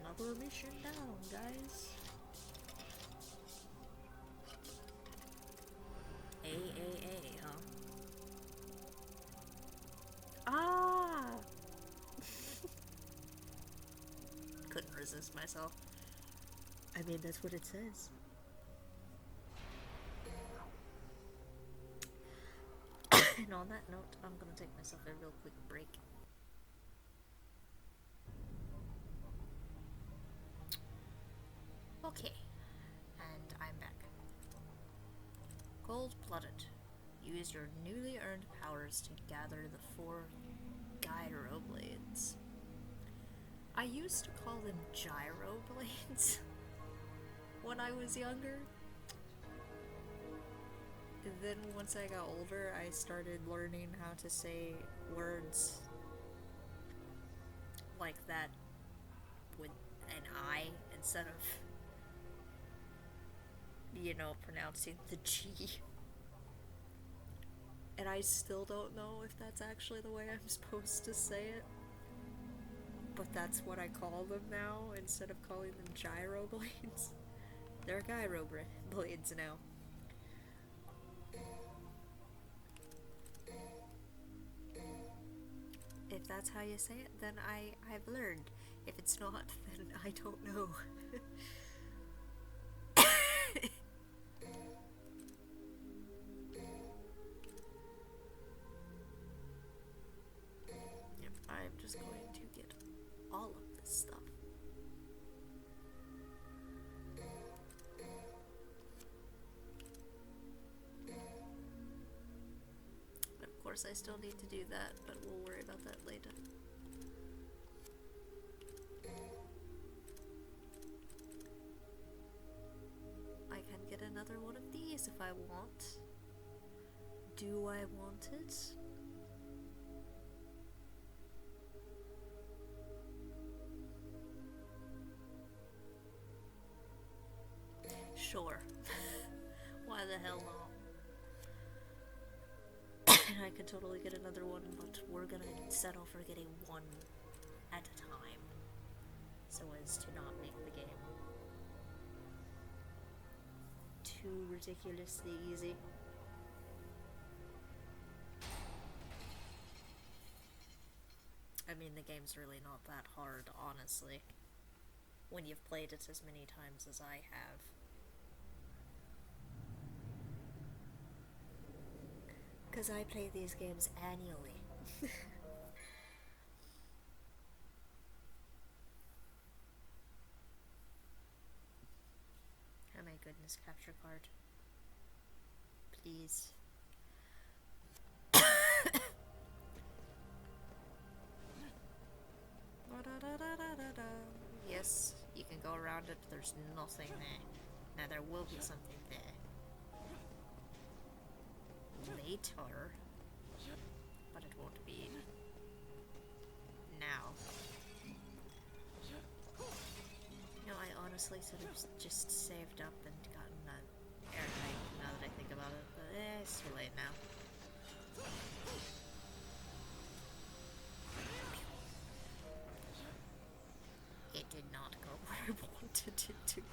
Another mission down, guys. AAA, huh? Ah! Couldn't resist myself. I mean, that's what it says. And on that note, I'm gonna take myself a real quick break. Okay, and I'm back. Cold-blooded. Use your newly earned powers to gather the 4 gyro blades. I used to call them gyro blades when I was younger. Then once I got older, I started learning how to say words like that with an I instead of, you know, pronouncing the G. And I still don't know if that's actually the way I'm supposed to say it. But that's what I call them now, instead of calling them gyro blades. They're gyro blades now. If that's how you say it, then I've learned. If it's not, then I don't know. Yep, I'm just going to get all of this stuff. But of course I still need to do that, but we'll worry about that later. I can get another one of these if I want. Do I want it? Sure. Why the hell not? And I could totally get another one, but we're gonna settle for getting one at a time, so as to not make the game too ridiculously easy. I mean, the game's really not that hard, honestly, when you've played it as many times as I have. Because I play these games annually. Oh my goodness, capture card. Please. Yes, you can go around it, there's nothing there. Now there will be something there. later. But it won't be now. No, I honestly should have just saved up and gotten that airtight now that I think about it, but it's too late now. It did not go where I wanted it to go.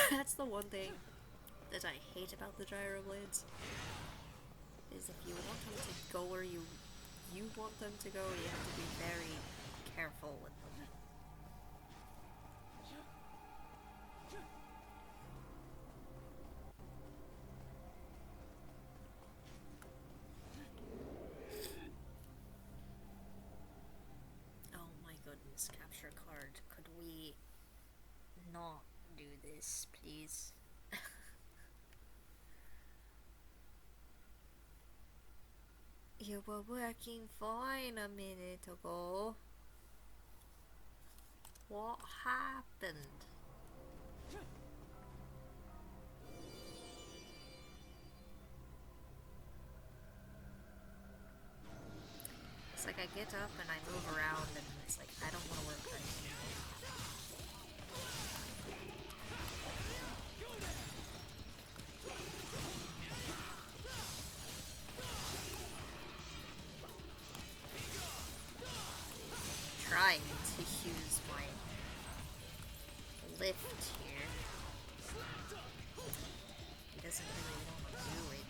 That's the one thing that I hate about the gyroblades, is if you want them to go where you want them to go, you have to be very careful with them. Oh my goodness, capture card. Could we not do this, please? You were working fine a minute ago. What happened? It's like I get up and I move around and it's like I don't want to work right anymore. Trying to use my lift here. He doesn't really want to do it.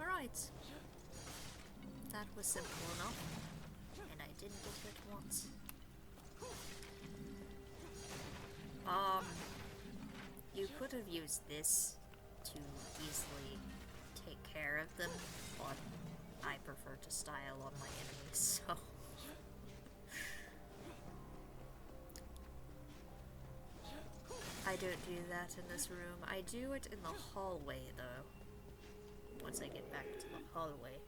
Alright. That was simple enough. And I didn't get hit once. You could have used this to easily take care of them, but I prefer to style on my enemies, so... I don't do that in this room. I do it in the hallway, though. Once I get back to the hallway.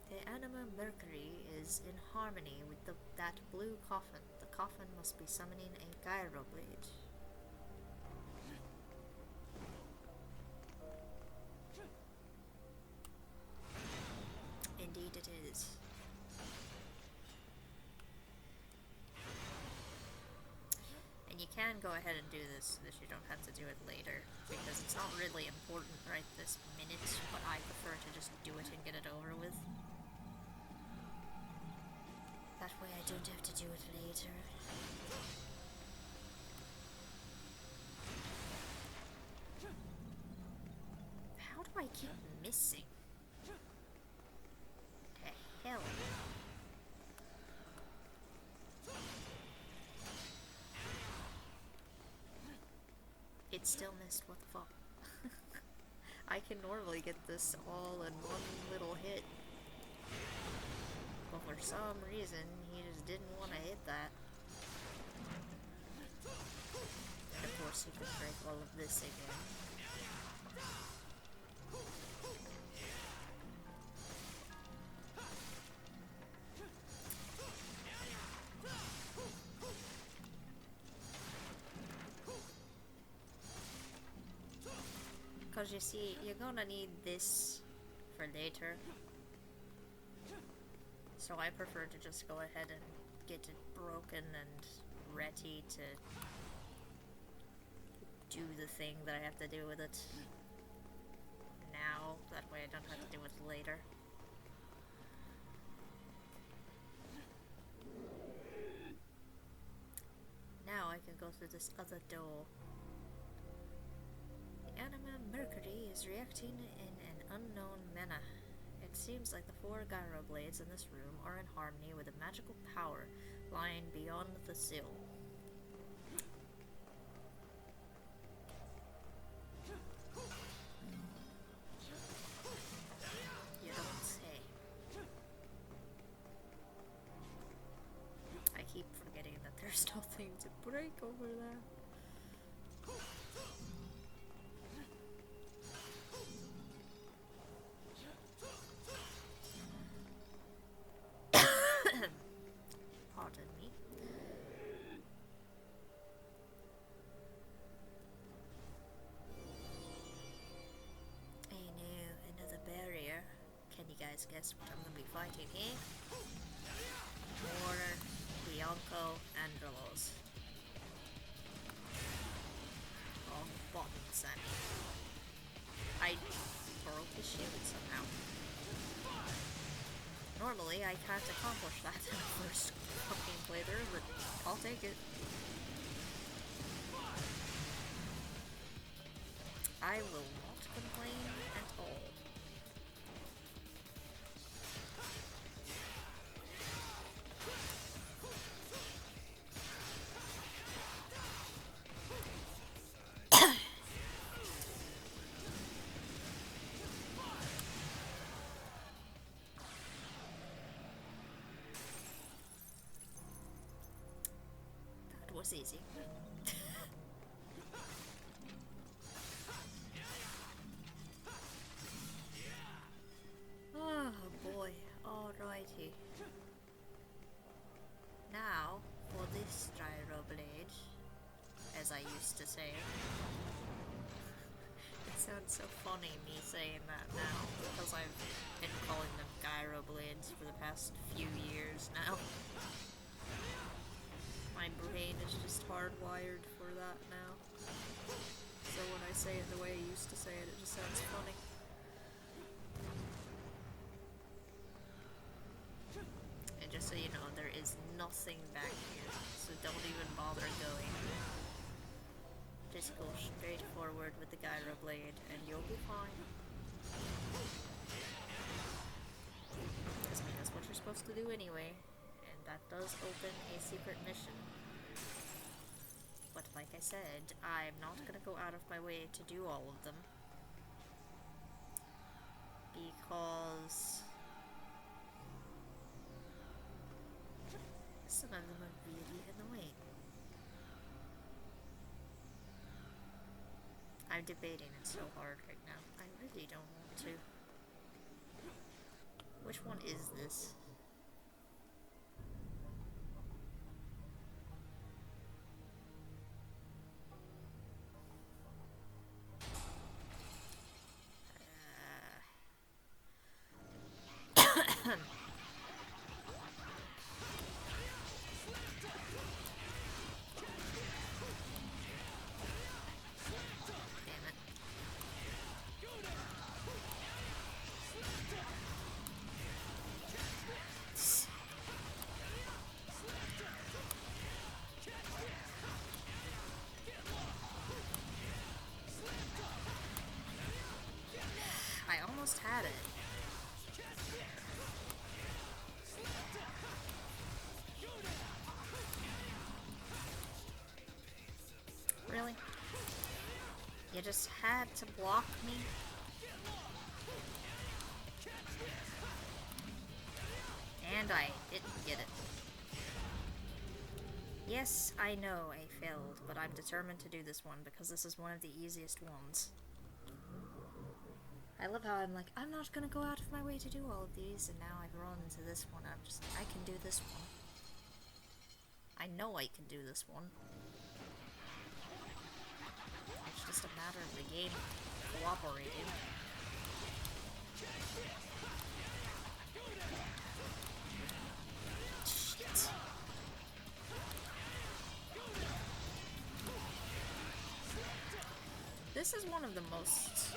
The anima Mercury is in harmony with that blue coffin. The coffin must be summoning a gyroblade. Indeed it is. And you can go ahead and do this so that you don't have to do it later, because it's not really important right this minute, but I prefer to just do it and get it over with. That way I don't have to do it later. How do I keep missing? The hell? It still missed, what the fuck? I can normally get this all in one little hit. But for some reason, he just didn't want to hit that. And of course, he could break all of this again. Because you see, you're gonna need this for later. So I prefer to just go ahead and get it broken and ready to do the thing that I have to do with it now. That way I don't have to do it later. Now I can go through this other door. The anima Mercury is reacting in an unknown manner. It seems like the 4 gyroblades in this room are in harmony with a magical power lying beyond the sill. there's nothing to break over there. Pardon me. Hey, no, another barrier. Can you guys guess what I'm gonna be fighting here? More Bianco Andrelos. Oh, buttons, I mean. I broke his shield somehow. Normally, I can't accomplish that in the first fucking playthrough, but I'll take it. I will not complain at all. That was easy. Oh boy, alrighty. Now, for this gyro blade, as I used to say. It sounds so funny me saying that now, because I've been calling them gyro blades for the past few years now. My brain is just hardwired for that now. So when I say it the way I used to say it, it just sounds funny. And just so you know, there is nothing back here, so don't even bother going. Just go straight forward with the gyro blade, and you'll be fine. Because I mean, that's what you're supposed to do anyway, and that does open a secret mission. But like I said, I'm not gonna go out of my way to do all of them. Because some of them are really annoying. I'm debating it so hard right now. I really don't want to. Which one is this? Damn it. I almost had it. Really? You just had to block me? And I didn't get it. Yes, I know I failed, but I'm determined to do this one because this is one of the easiest ones. I love how I'm like, I'm not gonna go out of my way to do all of these, and now I've run into this one. I'm just, I can do this one. I know I can do this one. It's just a matter of the game cooperating. Shit. This is one of the most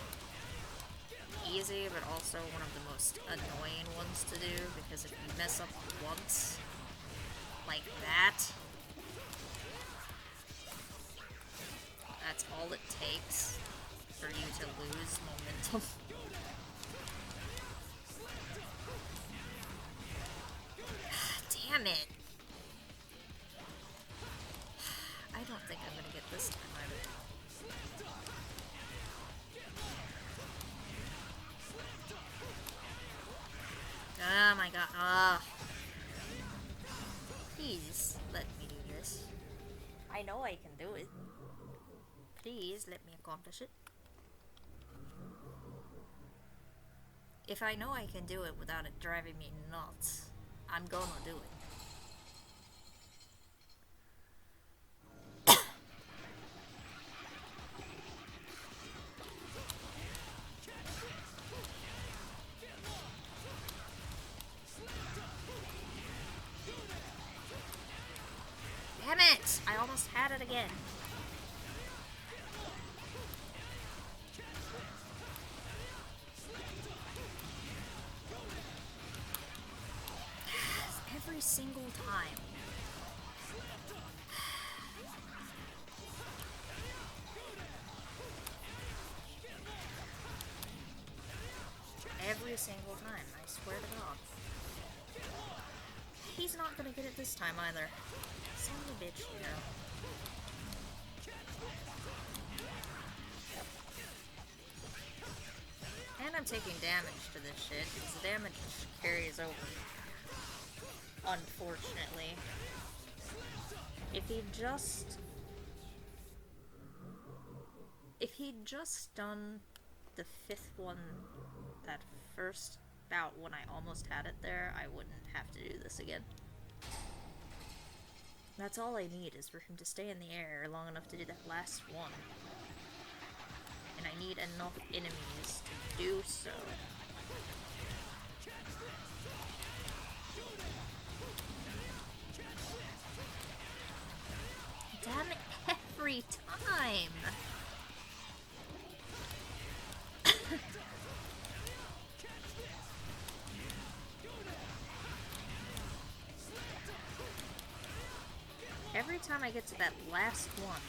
easy, but also one of the most annoying ones to do, because if you mess up once, like that, that's all it takes for you to lose momentum. Damn it! I don't think I'm gonna get this time either. Oh my god, please let me I know I can do it. Please let me accomplish it. If I know I can do it without it driving me nuts, I'm gonna do it. Damn it! I almost had it again. Every single time. Every single time, I swear to God. He's not gonna get it this time either. Son of a bitch, you know. And I'm taking damage to this shit, because the damage carries over. Unfortunately. If he'd just done the 5th one, that first bout when I almost had it there, I wouldn't have to do this again. That's all I need, is for him to stay in the air long enough to do that last one. And I need enough enemies to do so. Damn it, every time! Every time I get to that last one.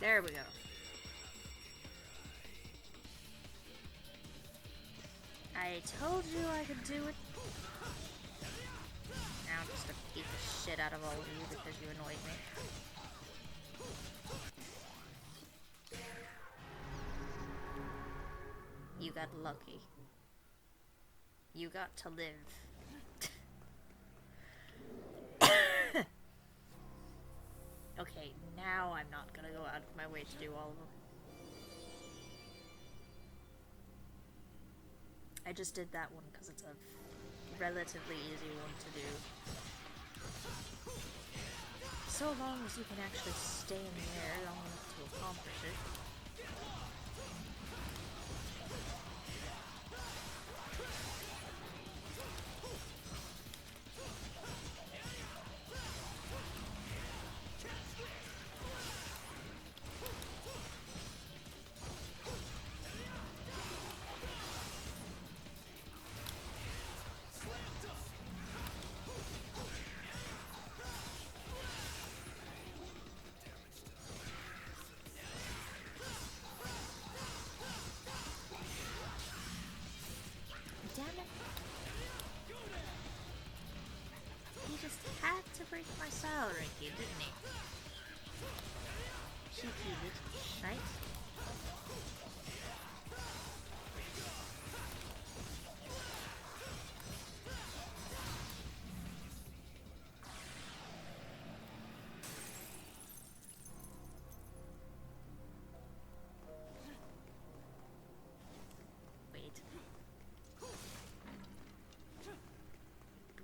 There we go. I told you I could do it. Now I'm just gonna beat the shit out of all of you because you annoyed me. You got lucky. You got to live. Okay, now I'm not gonna go out of my way to do all of them. I just did that one because it's a relatively easy one to do. So long as you can actually stay in the air long enough to accomplish it. Had to break my salary, didn't he? Cheeky little shite. Wait.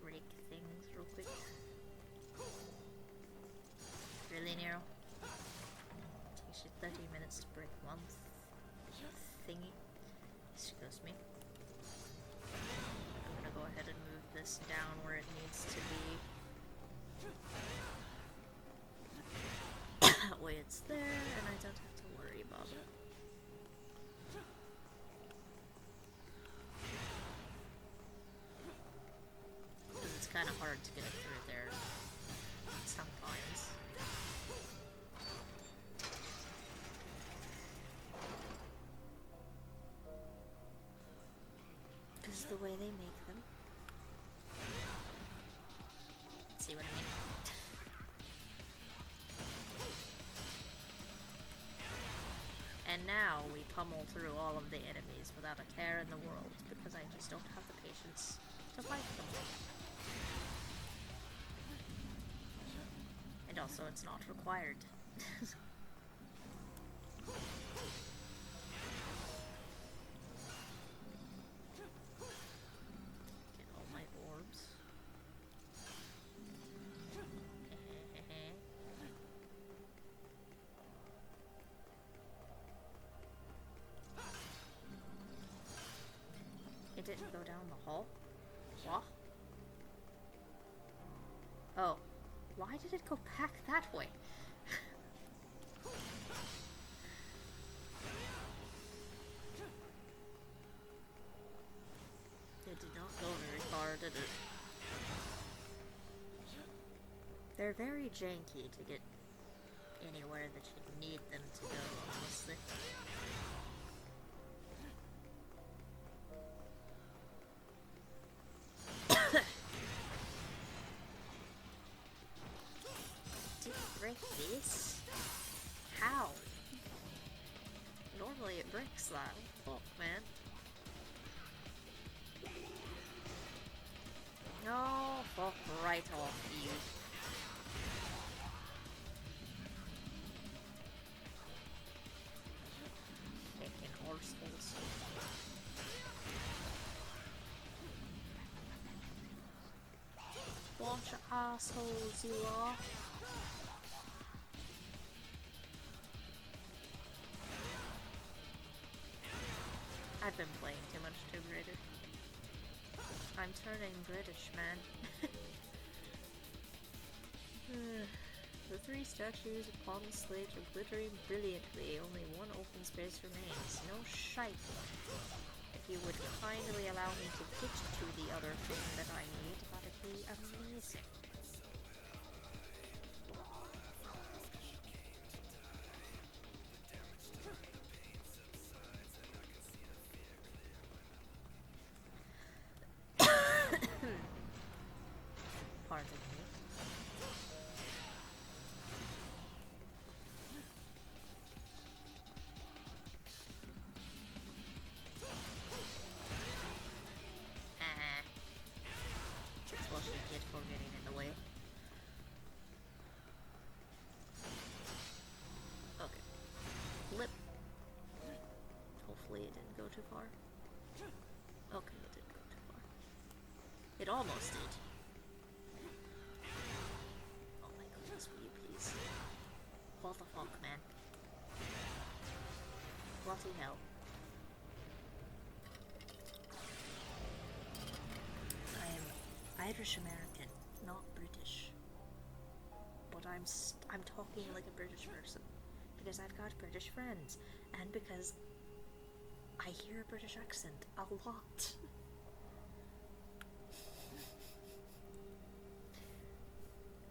Break things real quick. Really, Nero? Takes you 30 minutes to break one thingy. Excuse me. I'm gonna go ahead and move this down where it needs to be. That way it's there, and I don't have to worry about it. Because it's kind of hard to get it through there sometimes. Because the way they make them. See what I mean? And now we pummel through all of the enemies without a care in the world, because I just don't have the patience to fight them. And also, it's not required. Get all my orbs. It didn't go down the hall? What? Oh. Why did it go back that way? It did not go very far, did it? They're very janky to get anywhere that you need them to go, honestly. Did it break this? How? Normally it breaks that. Fuck, man. No, fuck right off, you. Fucking horseholes. Bunch of assholes, you are. I've been playing too much Tomb Raider. I'm turning British, man. The three statues upon the slate are glittering brilliantly. Only one open space remains. No shite. If you would kindly allow me to get to the other thing that I need, that'd be amazing. Pardon me. That's what you get for getting in the way. Okay. Flip. Hopefully it didn't go too far. Okay, it didn't go too far. It almost did. Oh my goodness, will you please? What the fuck, man? Bloody hell. I am Irish American, not British. But I'm talking like a British person. Because I've got British friends. And because I hear a British accent a lot.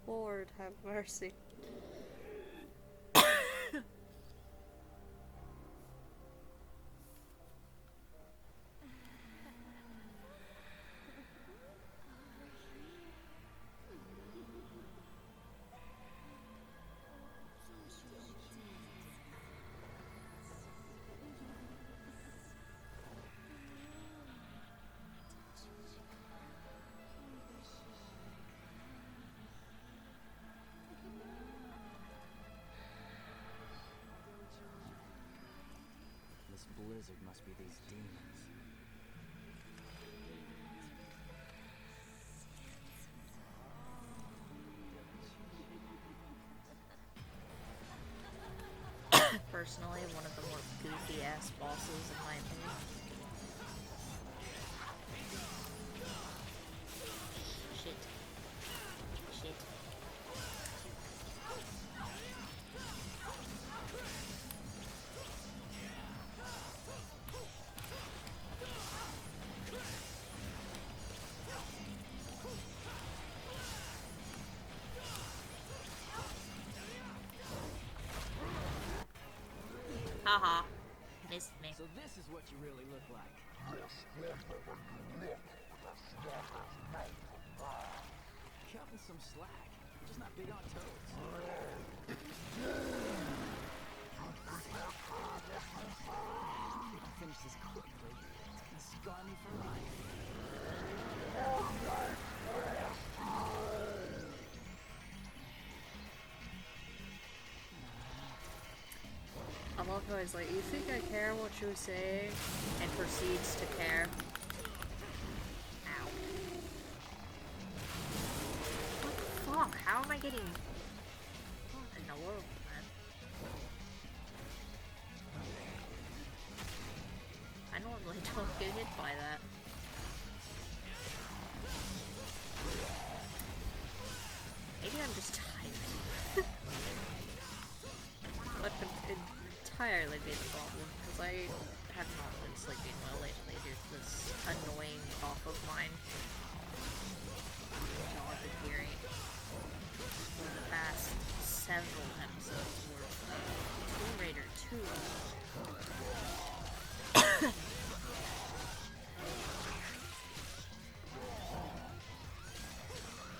Lord have mercy. This blizzard must be these demons. Personally, one of the more goofy ass bosses in my opinion. Shit. Shit. Haha. Missed me. So this is what you really look like. Cutting some slack. Just not big on toes. finish this quickly, it's gonna scar me for life. I love how he's like, you think I care what you're saying? And proceeds to care. Ow. What the fuck? How am I getting... What in the world, man? I normally don't get hit by that. Maybe I'm just tired. What could entirely be the problem, because I have not been sleeping well lately due to this annoying cough of mine. Y'all have been hearing for the past several episodes worth of Tomb Raider 2.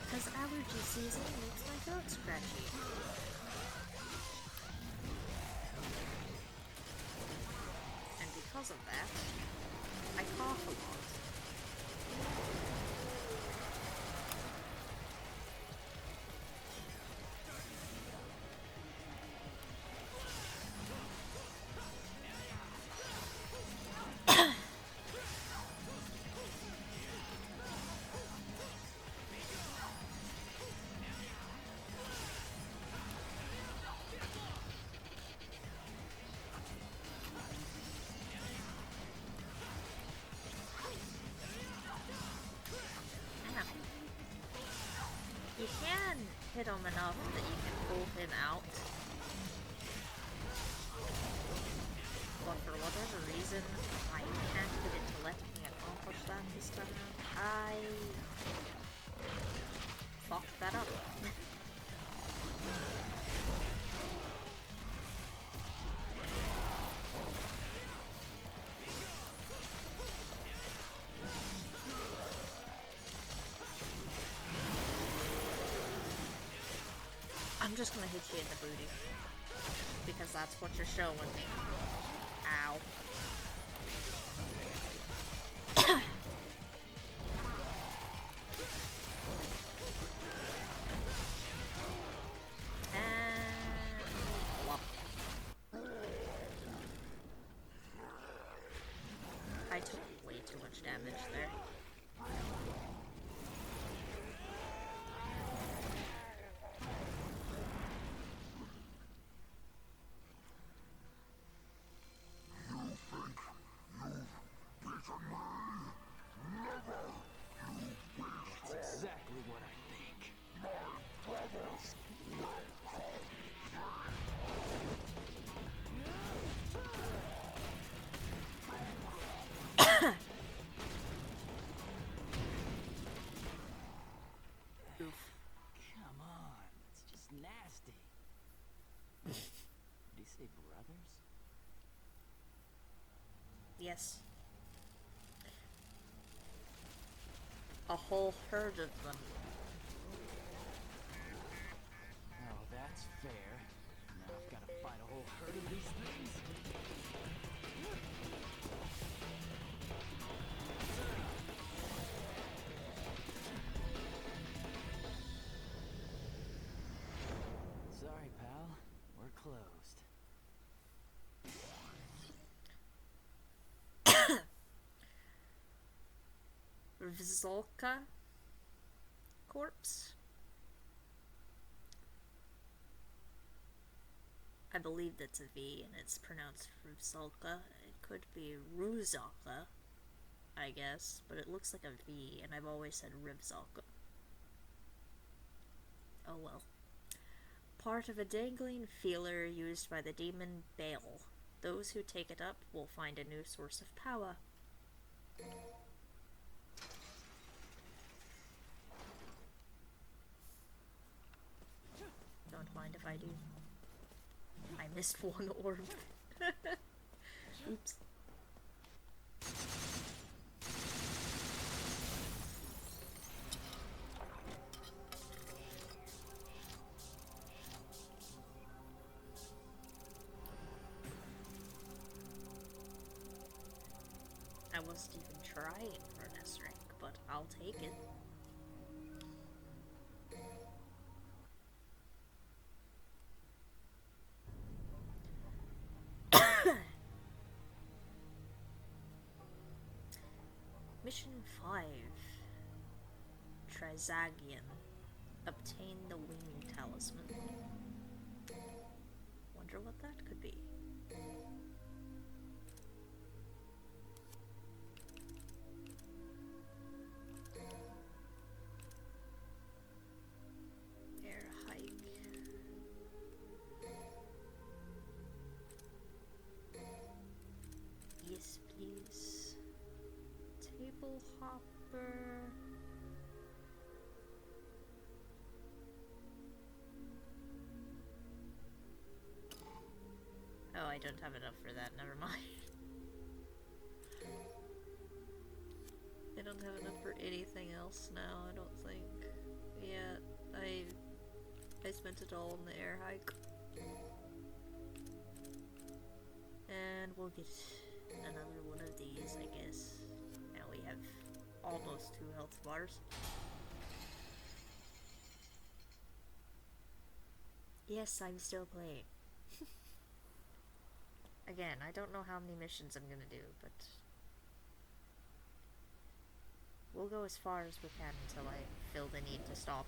Because allergy season makes my throat scratchy. And because of that, I cough a lot. You can hit him enough that you can pull him out. But for whatever reason, I can't get it to let me accomplish that this time around. I fucked that up. I'm just gonna hit you in the booty. Because that's what you're showing me. Ow. And... Whop. I took way too much damage there. Exactly what I think. Oof. Come on, it's just nasty. Did he say brothers? Yes. A whole herd of them. Oh, that's fair. Now I've got to fight a whole herd of these things. Sorry, pal. We're closed. Vzolka corpse? I believe that's a V and it's pronounced Vzolka. It could be Ruzalka, I guess, but it looks like a V and I've always said Rivzalka. Oh well. Part of a dangling feeler used by the demon Baal. Those who take it up will find a new source of power. Don't mind if I do. I missed one orb. Oops. wasn't even trying for an S rank, but I'll take it. Mission 5. Trizagian. Obtain the wing talisman. Wonder what that could be. Air hike. Yes, please. Table hopper. Oh, I don't have enough for that, never mind. I don't have enough for anything else now, I don't think. Yeah, I spent it all on the air hike. And we'll get another one of these, I guess. Now we have almost 2 health bars. Yes, I'm still playing. Again, I don't know how many missions I'm gonna do, but we'll go as far as we can until I feel the need to stop.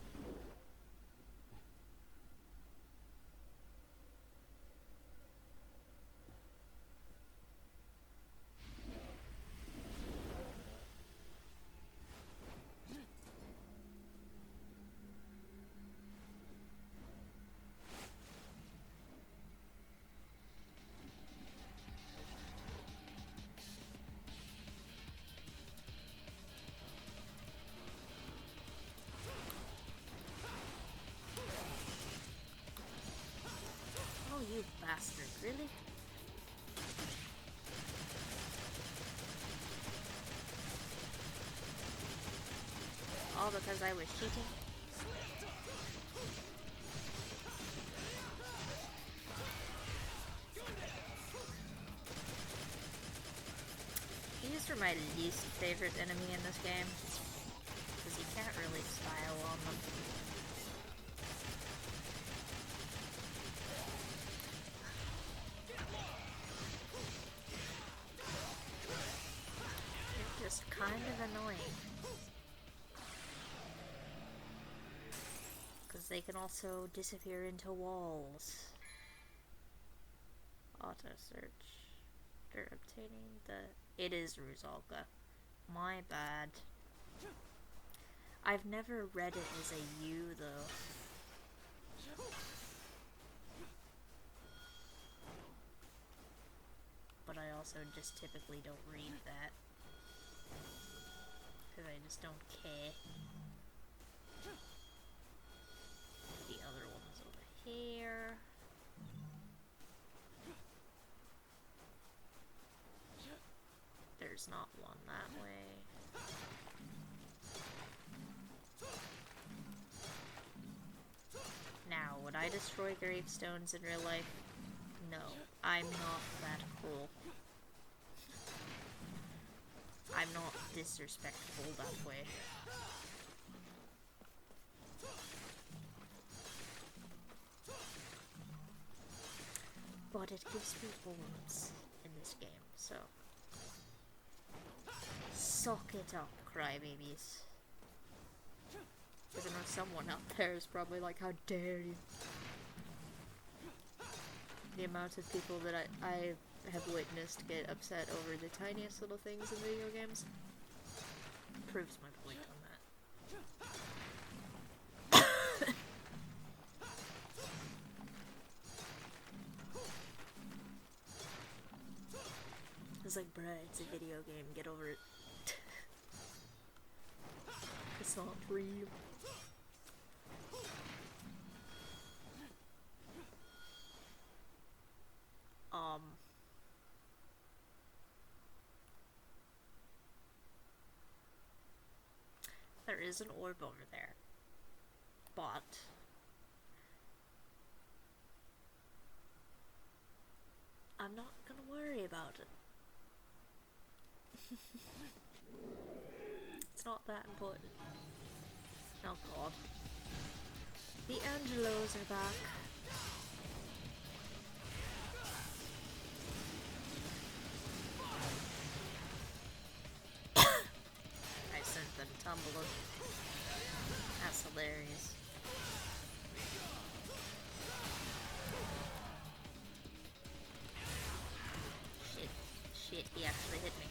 Oh, you bastard, really? All because I was cheating? These are my least favorite enemy in this game, because you can't really style on them. They're just kind of annoying. Because they can also disappear into walls. Auto search. They're obtaining the... It is Ruzalka. My bad. I've never read it as a U though. But I also just typically don't read that. Because I just don't care. The other one's over here. There's not one that way. Now, would I destroy gravestones in real life? No, I'm not that cruel. I'm not disrespectful that way. But it gives me orbs in this game, so... Suck it up, crybabies. Because I know someone out there is probably like, how dare you? The amount of people that I have witnessed get upset over the tiniest little things in video games proves my point on that. It's like, bruh, it's a video game, get over it. It's not real. There is an orb over there. But I'm not gonna worry about it. It's not that important. Oh god. The Angelos are back. I sent them tumbling. That's hilarious. Shit, he actually hit me.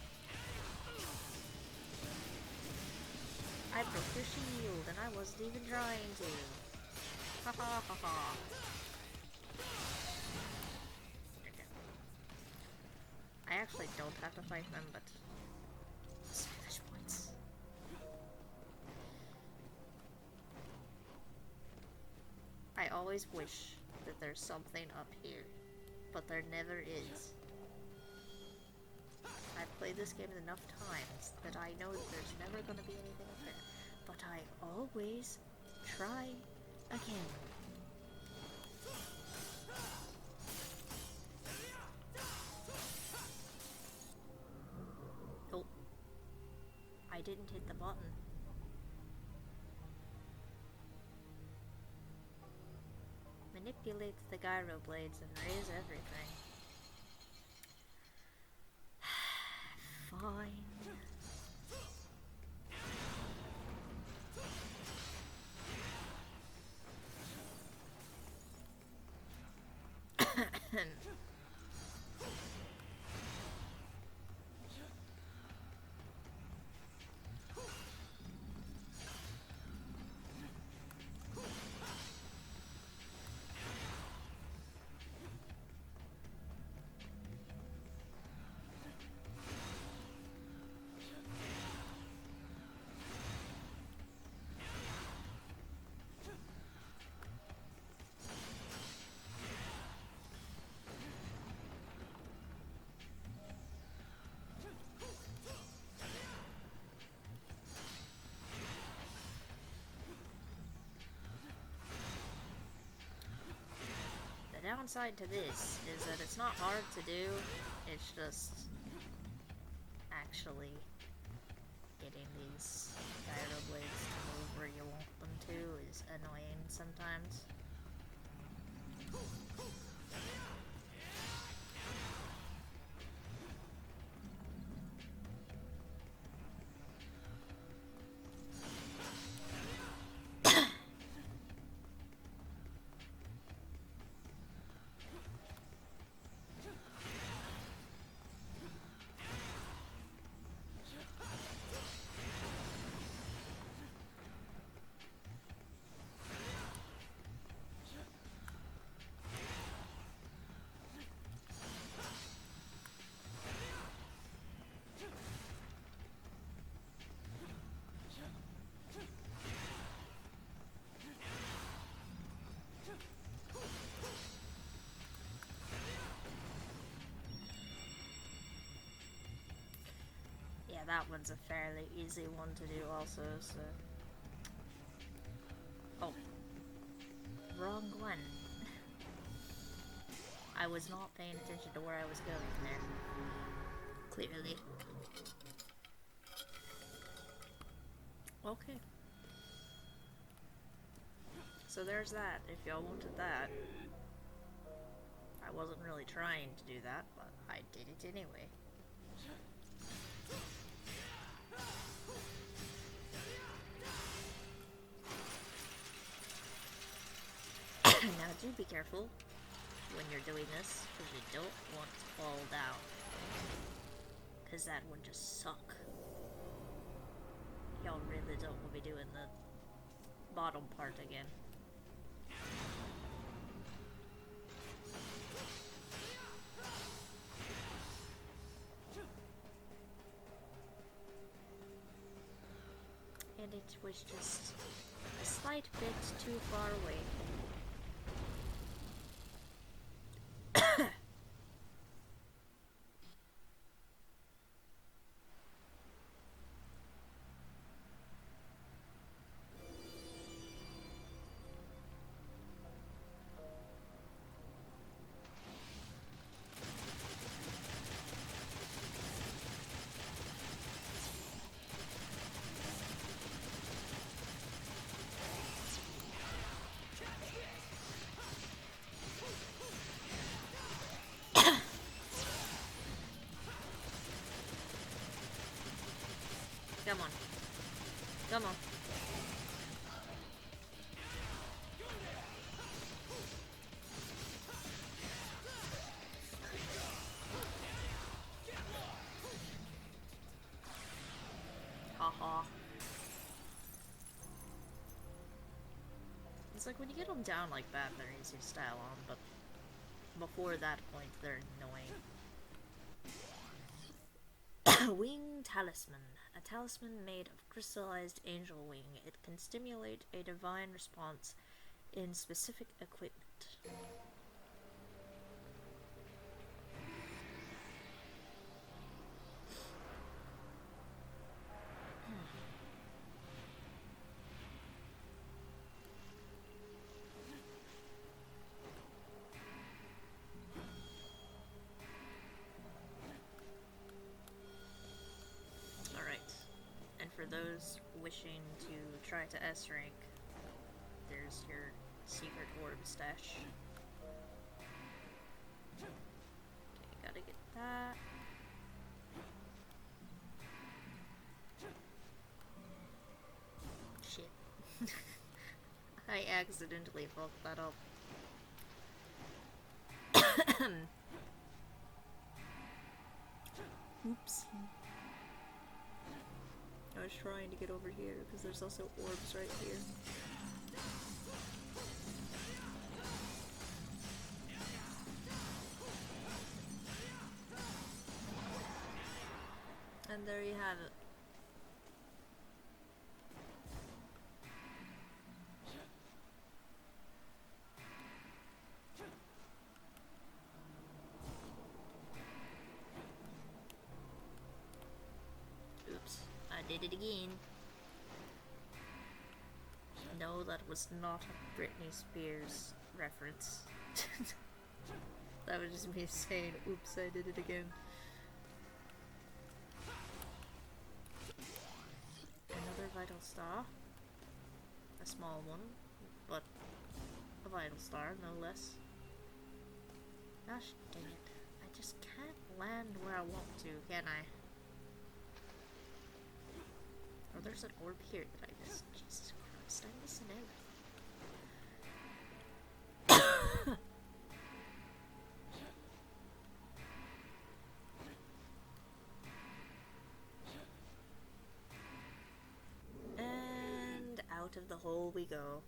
I broke your shield and I wasn't even trying to. Ha ha ha ha. Okay. I actually don't have to fight them, but savage points. I always wish that there's something up here, but there never is. I've played this game enough times that I know that there's never going to be anything up there, but I always try again. Oh, I didn't hit the button. Manipulate the gyro blades and raise everything. Fine. The downside to this is that it's not hard to do, it's just actually getting these gyro blades to move where you want them to is annoying sometimes. Yeah, that one's a fairly easy one to do also, so... Oh. Wrong one. I was not paying attention to where I was going there. Clearly. Okay. So there's that, if y'all wanted that. I wasn't really trying to do that, but I did it anyway. Now do be careful when you're doing this, because you don't want to fall down. Because that would just suck. Y'all really don't want to be doing the bottom part again. And it was just a slight bit too far away. Come on. Come on. Haha. It's like when you get them down like that, they're easy to style on, but before that point, they're annoying. Wing Talisman. A talisman made of crystallized angel wing. It can stimulate a divine response in specific equipment. For those wishing to try to S rank, there's your secret orb stash. Okay, gotta get that. Shit. I accidentally fucked that up. Oops. I was trying to get over here because there's also orbs right here. And there you have it. Oops, I did it again. No, that was not a Britney Spears reference. That was just me saying, oops, I did it again. Another vital star. A small one, but a vital star, no less. Gosh dang it. I just can't land where I want to, can I? Oh, there's an orb here that I missed. Jesus Christ, I'm missing everything. And out of the hole we go.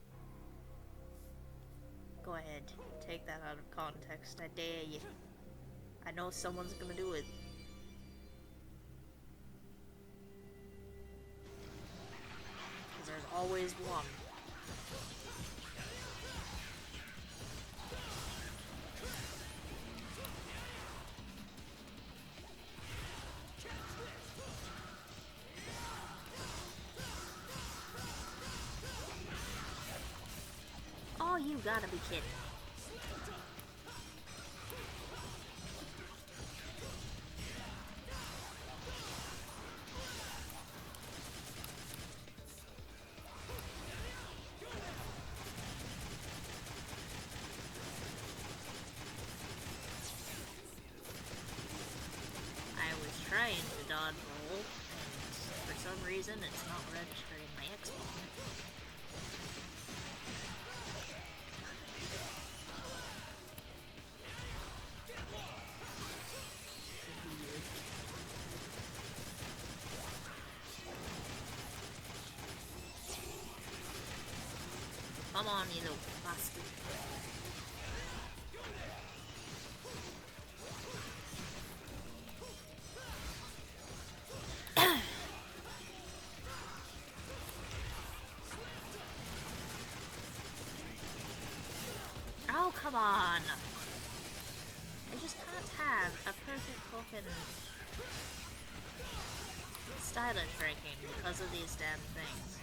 Go ahead, take that out of context. I dare you. I know someone's gonna do it. Because there's always one. Oh, you gotta be kidding. I was trying to dodge roll, and for some reason it's not registering my Xbox. Come on, you little bastard. Oh, come on! I just can't have a perfect fucking stylus ranking because of these damn things.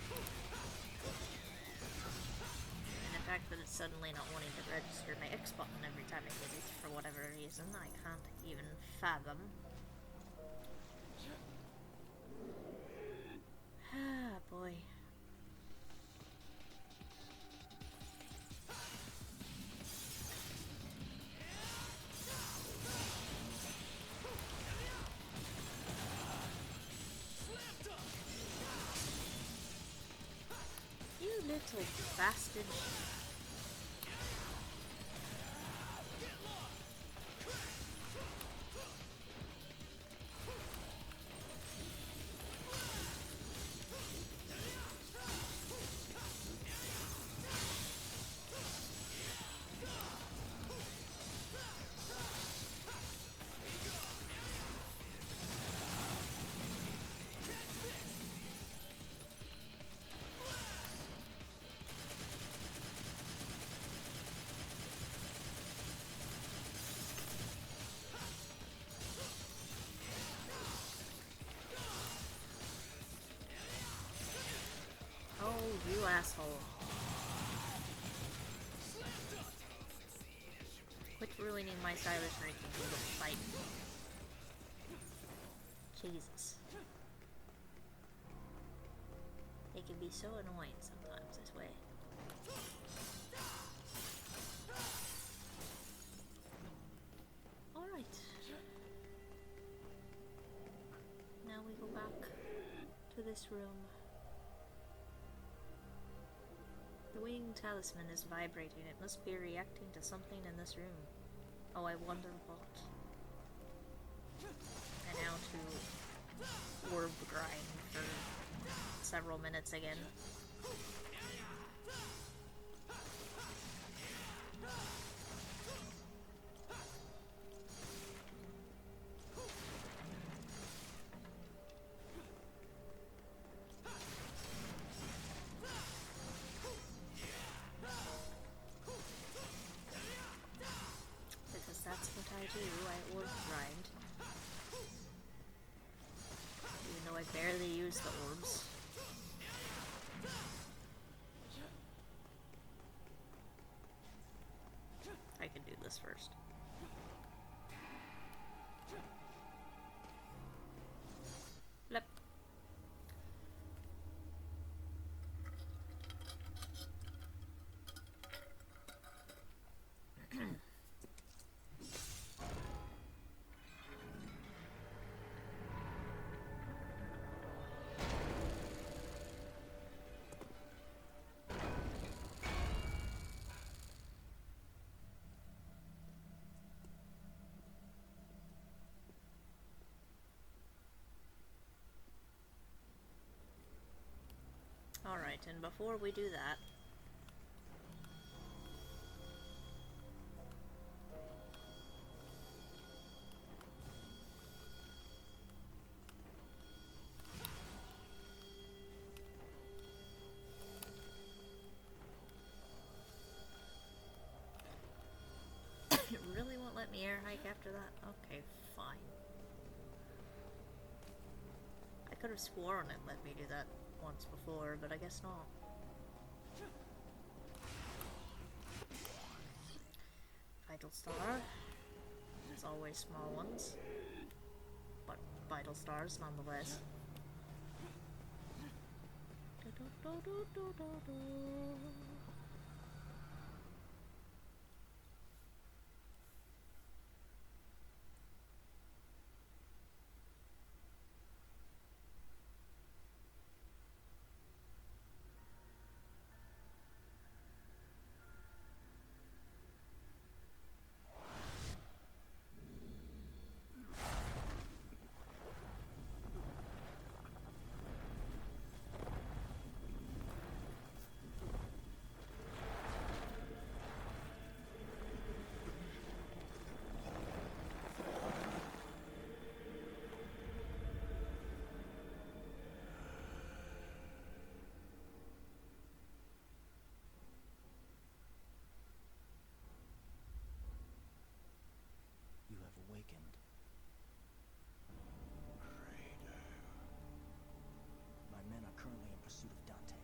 And the fact that it's suddenly not wanting to register my X button every time I hit it for whatever reason, I can't even fathom. Ah, boy. little bastard. You asshole. Quit ruining my stylish ranking with a fight. Jesus. They can be so annoying sometimes this way. Alright. Now we go back to this room. The winged talisman is vibrating. It must be reacting to something in this room. Oh, I wonder what. And now to orb grind for several minutes again. That's what I do, I orb grind. Even though I barely use the orbs. I can do this first. Flip. Alright, and before we do that, it really won't let me air hike after that? Okay, fine. I could have sworn it let me do that once before, but I guess not. Vital Star. There's always small ones, but vital stars nonetheless. You have awakened. My men are currently in pursuit of Dante.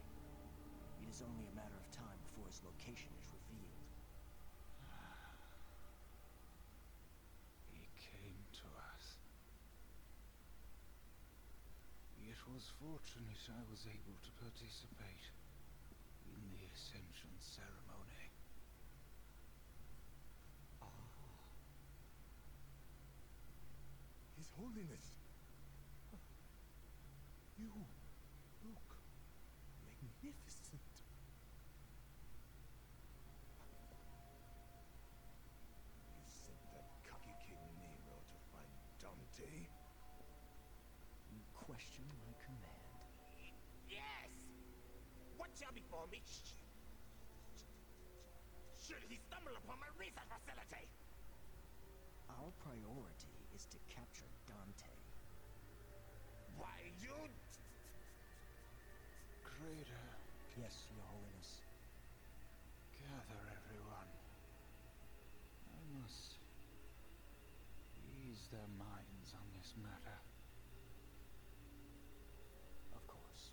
It is only a matter of time before his location is revealed. He came to us. It was fortunate I was able to participate in the Ascension ceremony. His Holiness. You look magnificent. shall before me. Should he stumble upon my research facility? Our priority is to capture Dante. Why, you... Greater, Yes, Your Holiness. gather everyone. I must ease their minds on this matter. Of course.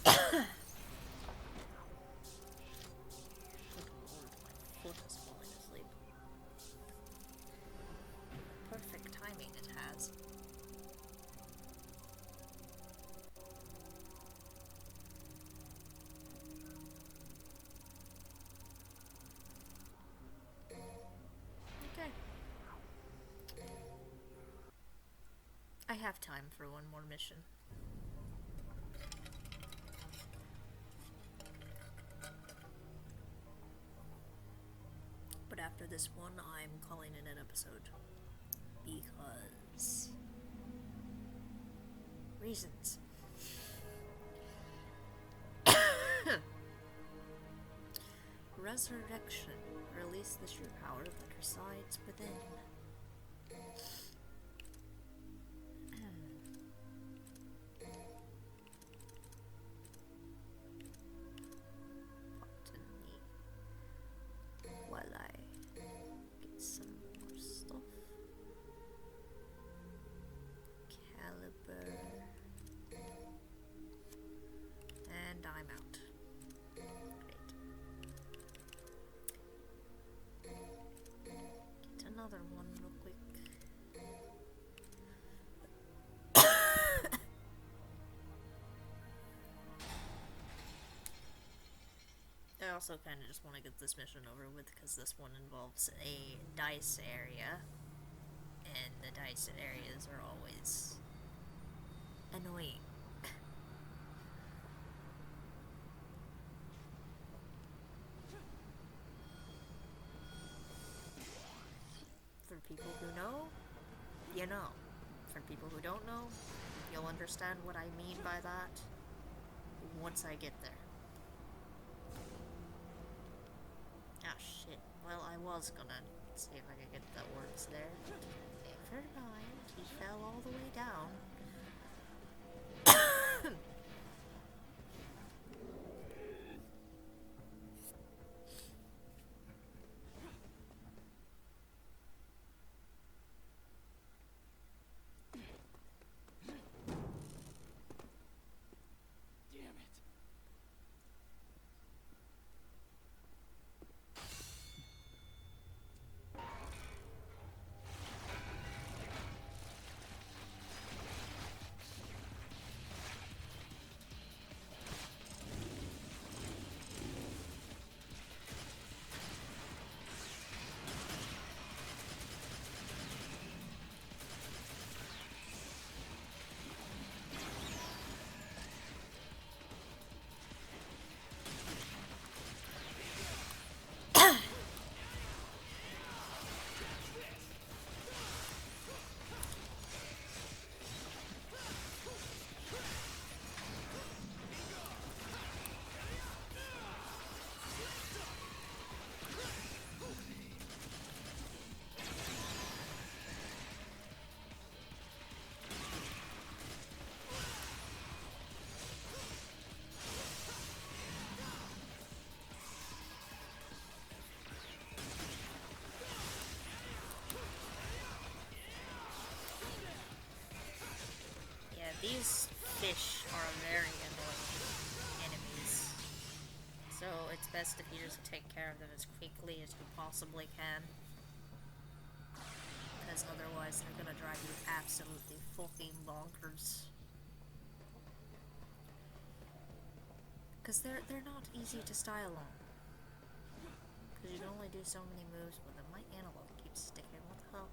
Good lord, my foot is falling asleep. Perfect timing it has. Okay. I have time for one more mission. But after this one, I'm calling it an episode. Because... reasons. Resurrection. Release the true power that resides within. Pardon me. While I get some more stuff. Caliber. And I'm out. Great. Get another one real quick. I also kind of just want to get this mission over with because this one involves a dice area, and the dice areas are always annoying. For people who know, you know. For people who don't know, you'll understand what I mean by that once I get there. Ah, shit. Well, I was gonna see if I could get the orbs there. Never mind. He fell all the way down. Damn it. Yeah, these fish are very annoying enemies. So it's best if you just take care of them as quickly as you possibly can. Because otherwise they're gonna drive you absolutely fucking bonkers. Because they're not easy to style on. Because you can only do so many moves with them. My analog keeps sticking. What the hell?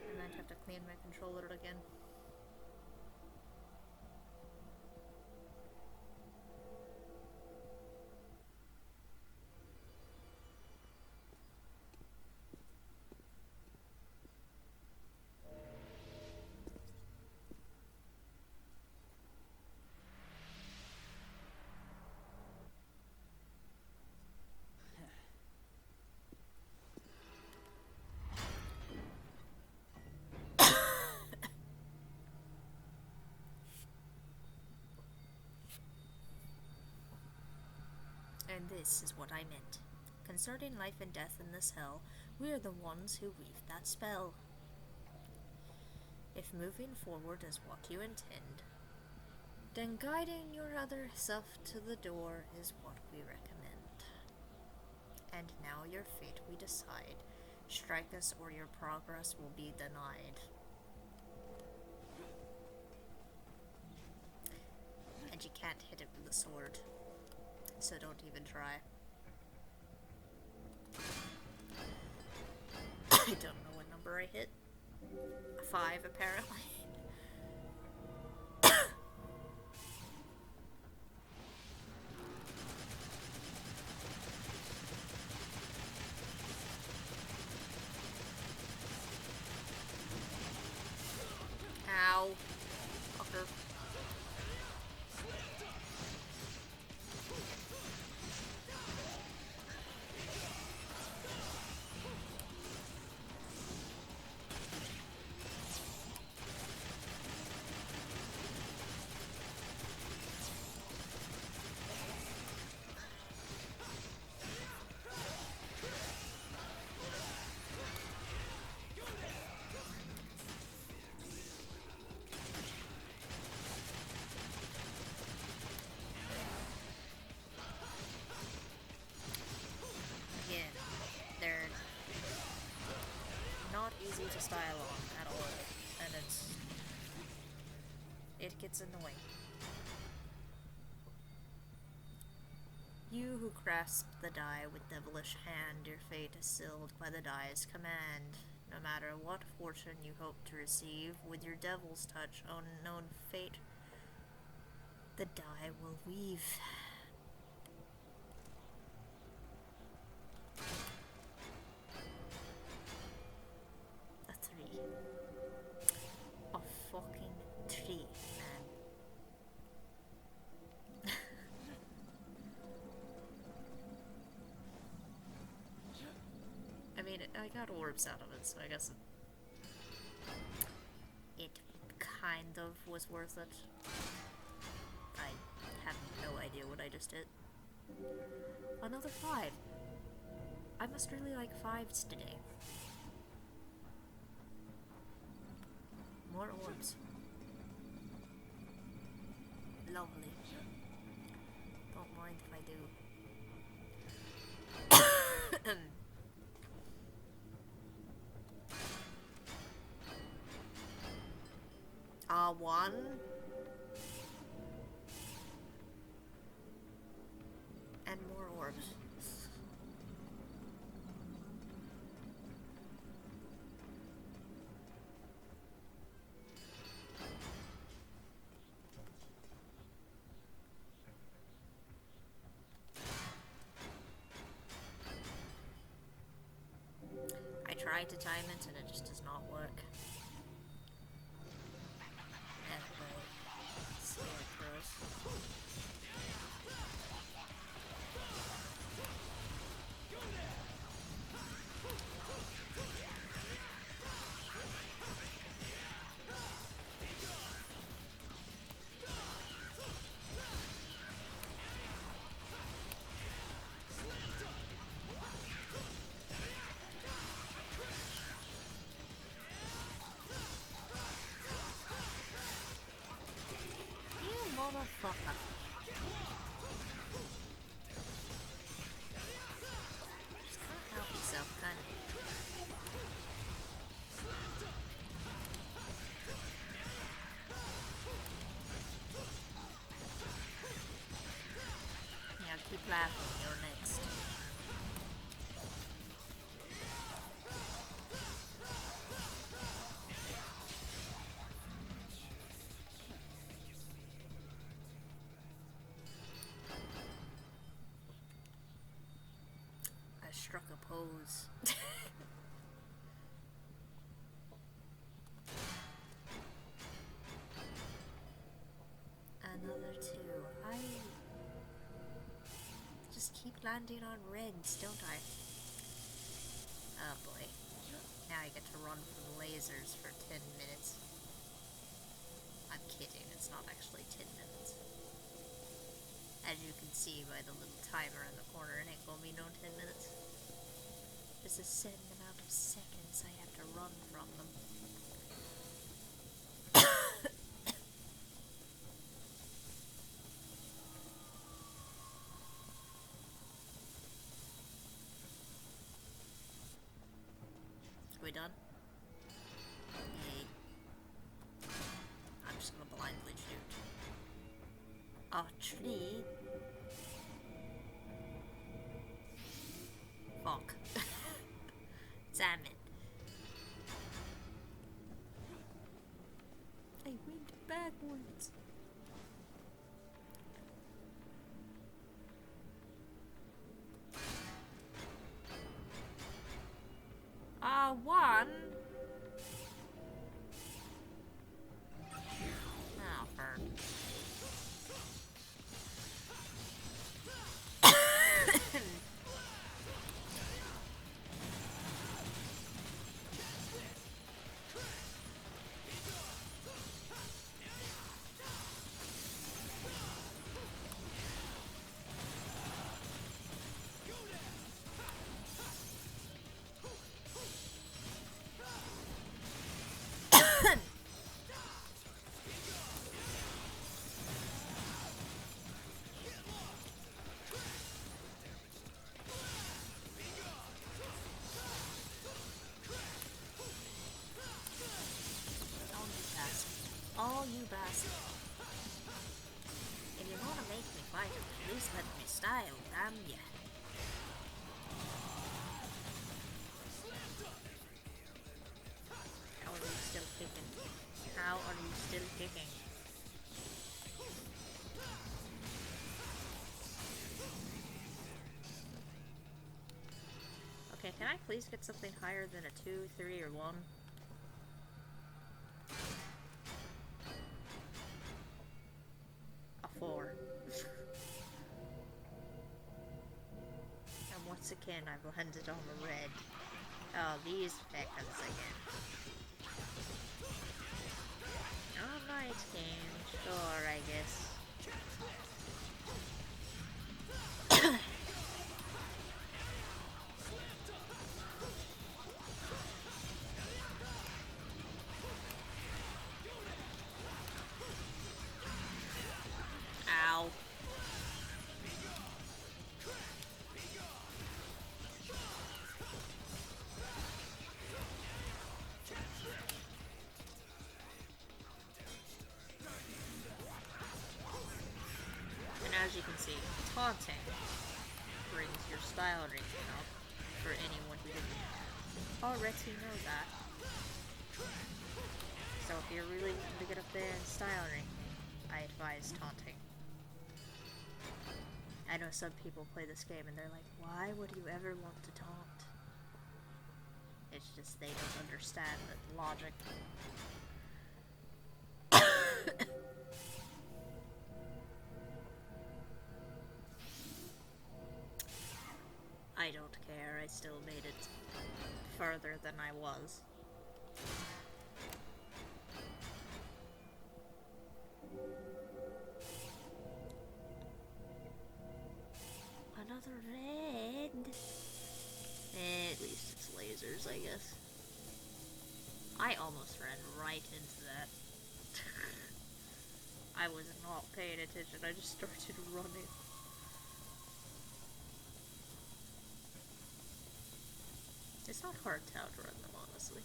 I might have to clean my controller again. And this is what I meant. Concerning life and death in this hell, we are the ones who weave that spell. If moving forward is what you intend, then guiding your other self to the door is what we recommend. And now your fate we decide. Strike us or your progress will be denied. And you can't hit it with a sword, so don't even try. I don't know what number I hit. 5, apparently. Ow. Fucker. Again, they're not easy to style on at all, and it gets annoying. You who grasp the die with devilish hand, your fate is sealed by the die's command. No matter what fortune you hope to receive, with your devil's touch, unknown fate, the die will weave. A 3. A fucking 3, man. I mean, I got orbs out of it, so I guess it kind of was worth it. I have no idea what I just did. Another 5. I must really like 5s today. More orbs. Lovely. Don't mind if I do. 1. And more orbs. I tried to time it and it just does not work. Anyway, scarecrows. You motherfucker. Just can't help yourself, can you? Yeah, keep laughing, you're next. I struck a pose. Another 2. I just keep landing on reds, don't I? Oh boy. Now I get to run from lasers for 10 minutes. I'm kidding, it's not actually 10 minutes. As you can see by the little timer in the corner, it ain't gonna be no 10 minutes. Just a certain amount of seconds I have to run from them. Are we done? Yay. I'm just gonna blindly shoot. A tree? Fuck. Damn it. I went backwards. One. Oh, burn. Oh, you bastard. If you wanna make me fight him, at least let me style, damn ya. How are you still kicking? How are you still kicking? Okay, can I please get something higher than a 2, 3, or 1? A 4. And once again, I've landed on the red. Oh, these peckers again. Alright, game. Sure, I guess. Ow. And as you can see, taunting brings your style range up for anyone who didn't already know that. So if you're really to get up there in style range, I advise taunting. I know some people play this game and they're like, why would you ever want to taunt? It's just they don't understand the logic. I don't care, I still made it further than I was. Another red. At least it's lasers, I guess. I almost ran right into that. I was not paying attention, I just started running. It's not hard to outrun them, honestly.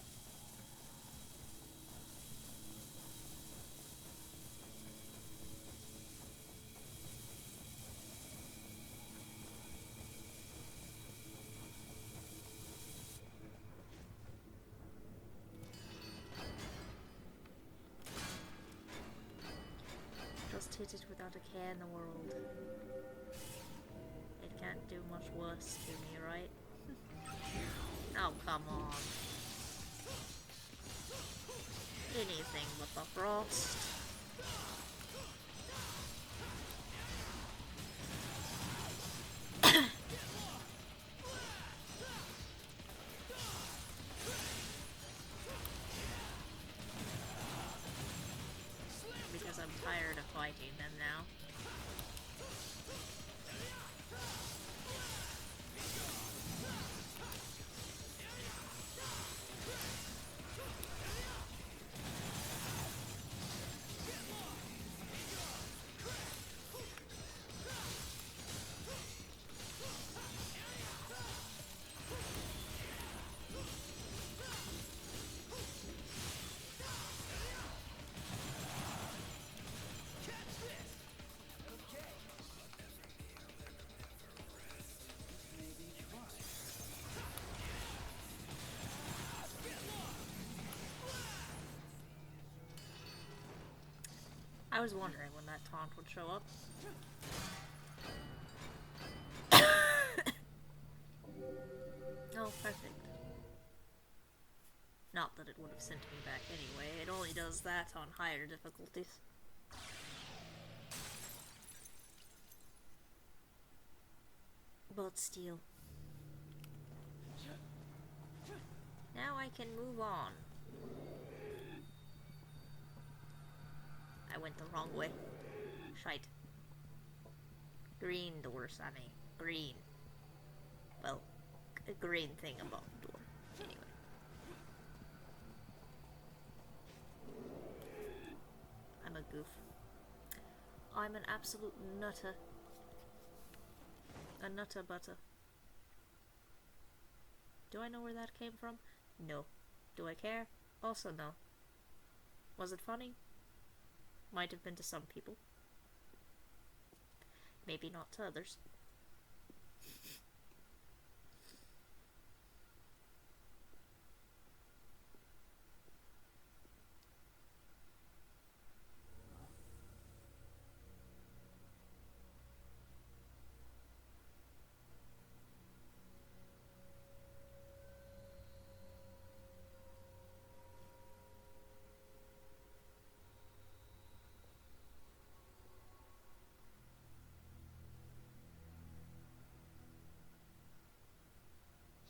Just hit it without a care in the world. It can't do much worse to me, right? Oh, come on. Anything but the frost. Because I'm tired of fighting them now. I was wondering when that taunt would show up. Oh, perfect. Not that it would have sent me back anyway, it only does that on higher difficulties. But still. Now I can move on. I went the wrong way. Shite. Green door, Sammy. Green. Well, a green thing above the door. Anyway. I'm a goof. I'm an absolute nutter. A nutter butter. Do I know where that came from? No. Do I care? Also no. Was it funny? Might have been to some people. Maybe not to others.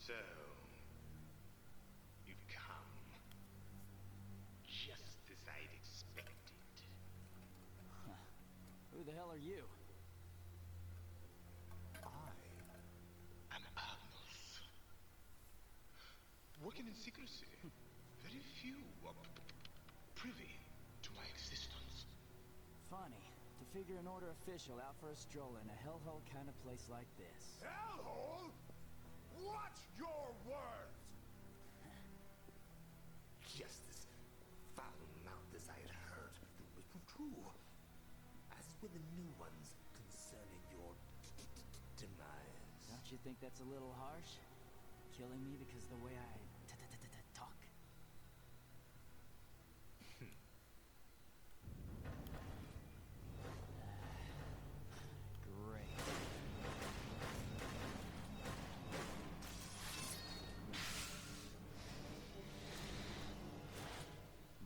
So, you've come. Just as I'd expected. Who the hell are you? I'm Agnos. Working in secrecy. Very few are privy to my existence. Funny. To figure an order official out for a stroll in a hellhole kind of place like this. Hellhole? Watch your words! Just as foul-mouthed as I had heard, the written true. As were the new ones concerning your demise. Don't you think that's a little harsh? Killing me because of the way I talk. Great.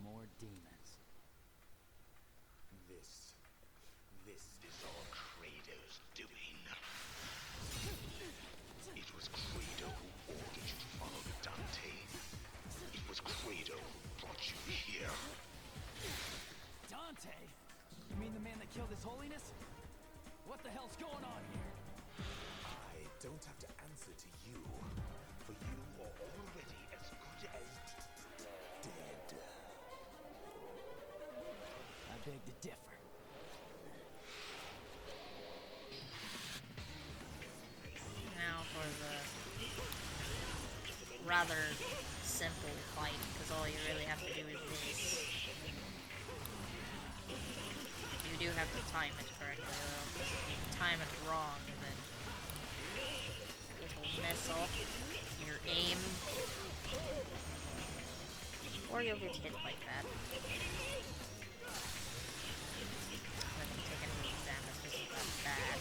More demons. This is all Kratos' doing. It was Kratos who ordered you to follow Dante. It was Kratos who brought you here. Dante? You mean the man that killed His Holiness? What the hell's going on here? I don't have to answer to you, for you are already as good as dead. I beg to differ. Now for the rather simple fight, because all you really have to do is this. You do have to time it correctly, though, because if you time it wrong, then it'll mess up your aim, or you'll get hit like that. Let me take a little damage, this is not bad.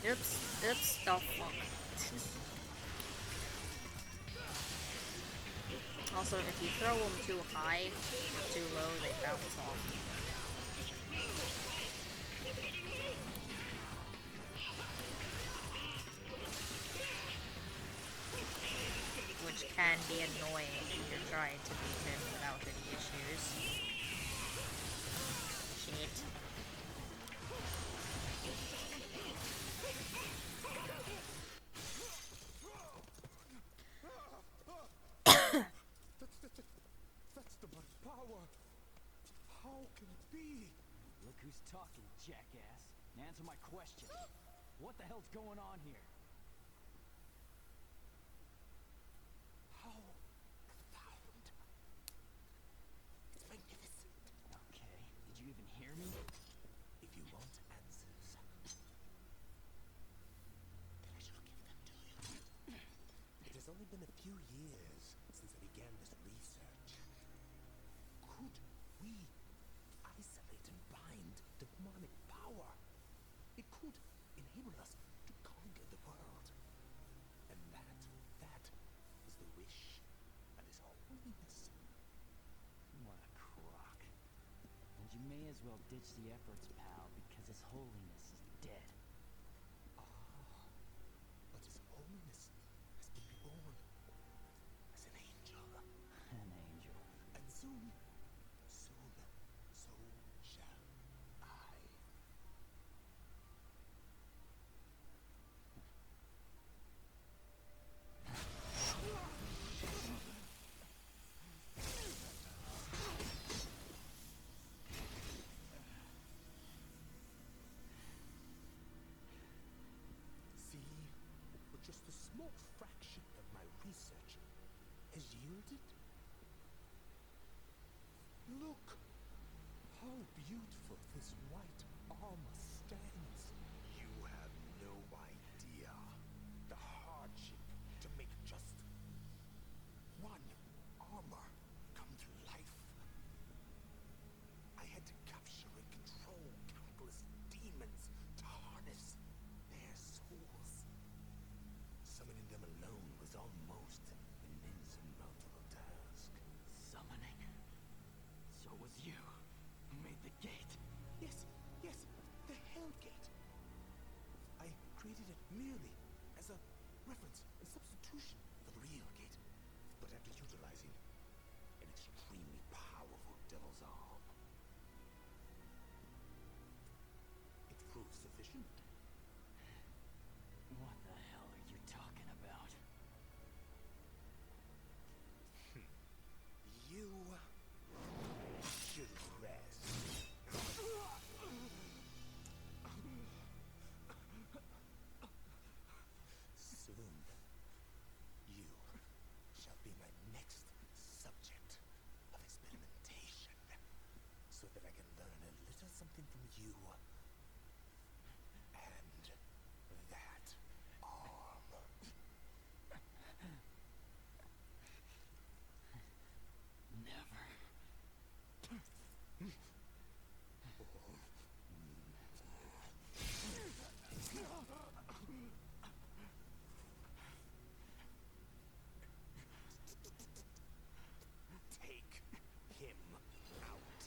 Oops, oh fuck. Also, if you throw them too high or too low, they bounce off. Which can be annoying if you're trying to beat him without any issues. Shit. That's the much power. How can it be? Look who's talking, jackass. Answer my question. What the hell's going on here? How profound. It's magnificent. Okay, did you even hear me? If you want answers, years since I began this research. Could we isolate and bind demonic power? It could enable us to conquer the world. And that is the wish of His Holiness. What a crock. And you may as well ditch the efforts, pal, because His Holiness is dead. But His Holiness has been reborn as an angel. An angel. And soon, so shall I. See, but just a small fraction of my research has yielded. Look how beautiful this white armor stands. You have no idea the hardship to make just one armor come to life. I had to capture and control countless demons to harness their souls. Summoning them alone was almost an insurmountable task. Summoning. So it was you who made the gate. Yes, the Hell Gate. I created it merely as a reference and substitution for the real gate. But after utilizing an extremely powerful devil's arm, it proved sufficient. What the hell are you talking about? You should rest. Soon, you shall be my next subject of experimentation, so that I can learn a little something from you and that arm. Never. Take him out.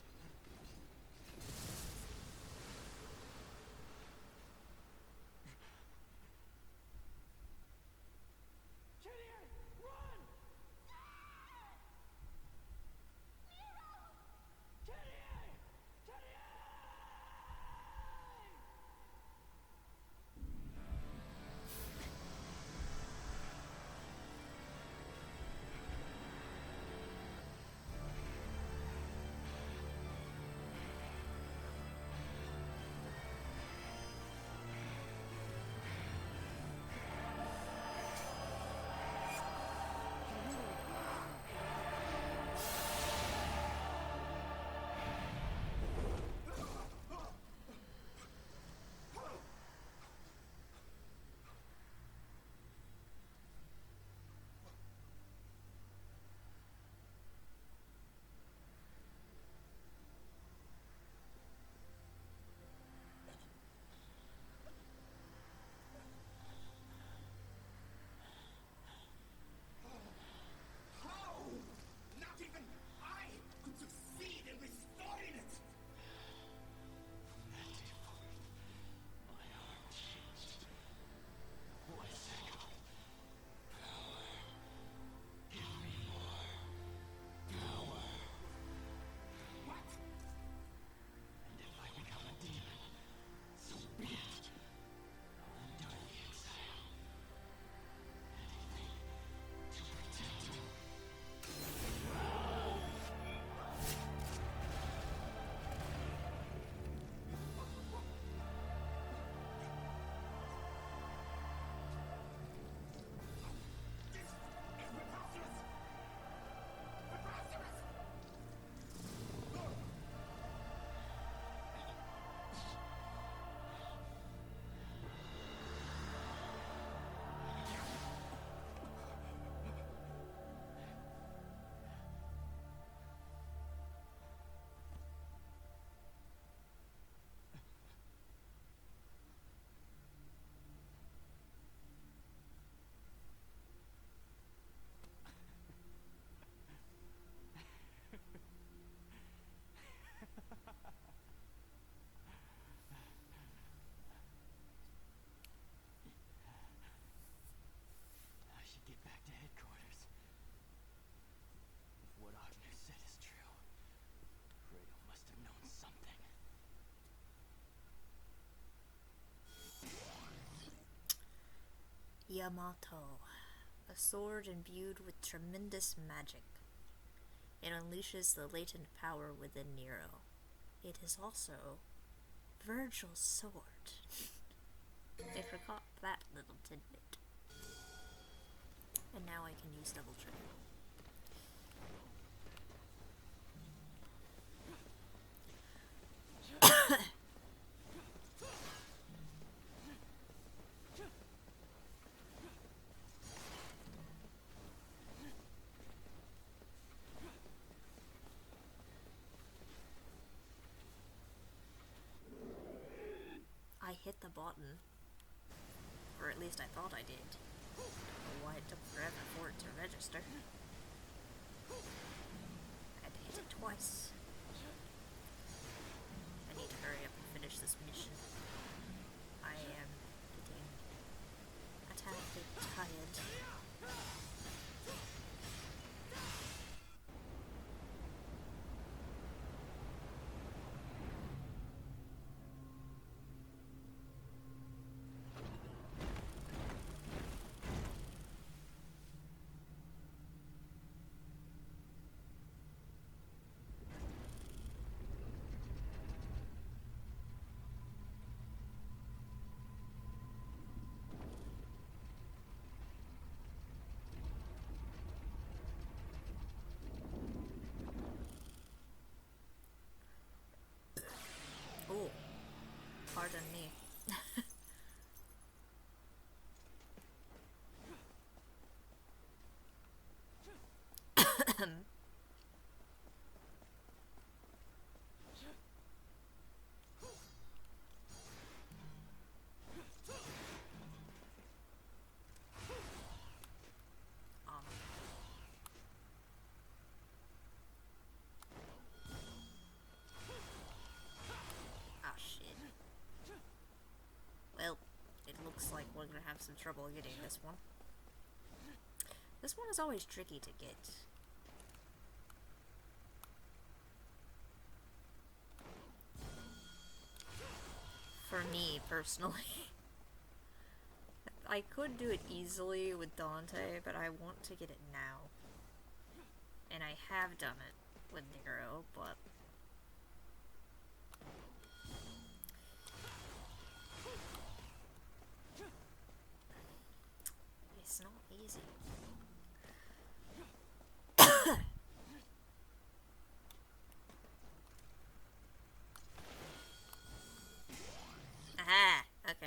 Yamato, a sword imbued with tremendous magic. It unleashes the latent power within Nero. It is also Virgil's sword. I forgot that little tidbit. And now I can use double trigger. I hit the button. Or at least I thought I did. But why it took forever for it to register. I had to hit it twice. I need to hurry up and finish this mission. I am getting a tad bit tired. Oh, pardon me. Ah, shit. Well, it looks like we're gonna have some trouble getting this one. This one is always tricky to get. For me, personally. I could do it easily with Dante, but I want to get it now. And I have done it with Nero, but... it's not easy. Aha! Okay.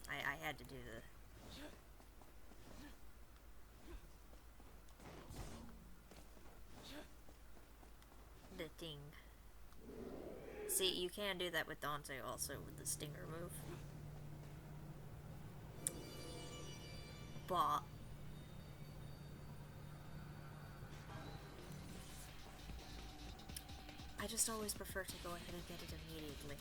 I had to do the thing. See, you can do that with Dante also with the stinger move. But I just always prefer to go ahead and get it immediately.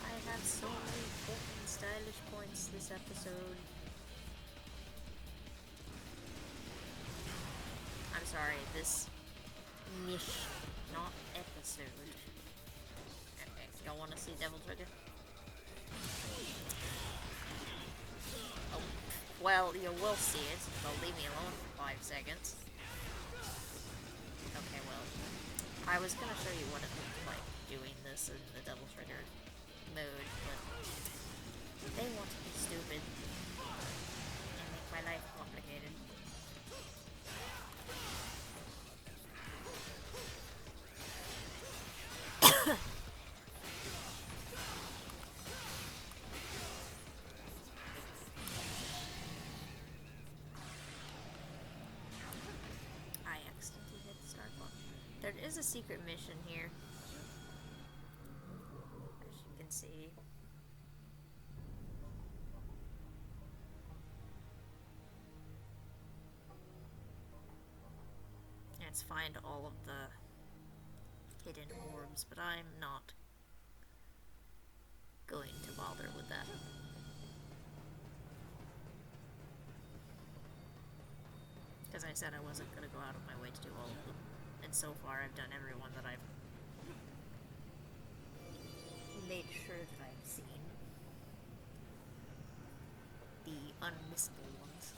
I have so many fucking stylish points this episode. I'm sorry, this niche, not episode. Okay, y'all wanna see Devil Trigger? Oh, well, you will see it, so leave me alone for 5 seconds. Okay, well, I was gonna show you what it looked like doing this in the Devil Trigger mode, but they want to be stupid and make my life complicated. I accidentally hit the start button. There is a secret mission here, as you can see. And it's find all of the hidden orbs, but I'm not going to bother with that. Because I said I wasn't going to go out of my way to do all of them. And so far I've done every one that I've made sure that I've seen. The unmissable ones.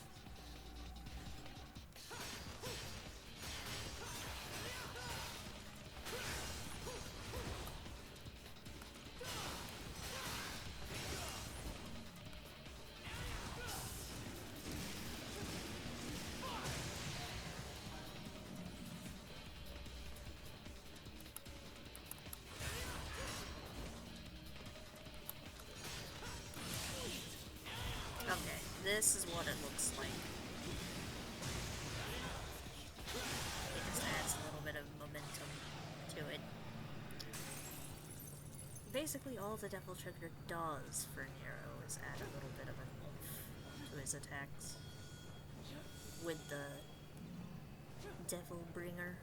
Okay, this is what it looks like. It just adds a little bit of momentum to it. Basically, all the Devil Trigger does for Nero is add a little bit of an oomph to his attacks. With the Devil Bringer.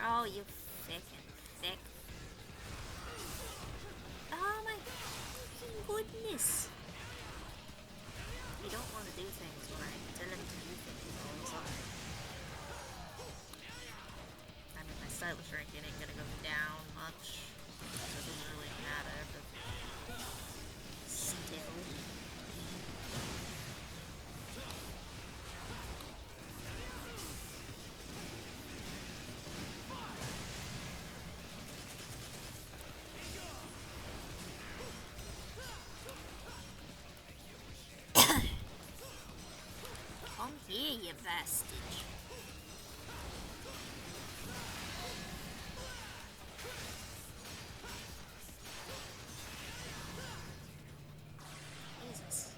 Oh, you frickin' thick. Oh my fucking goodness. You don't want to do things when I tell him to do things all the time. I mean, my stylish ranking ain't gonna go down much. So it doesn't really matter, but still. Come here, you bastard. Jesus.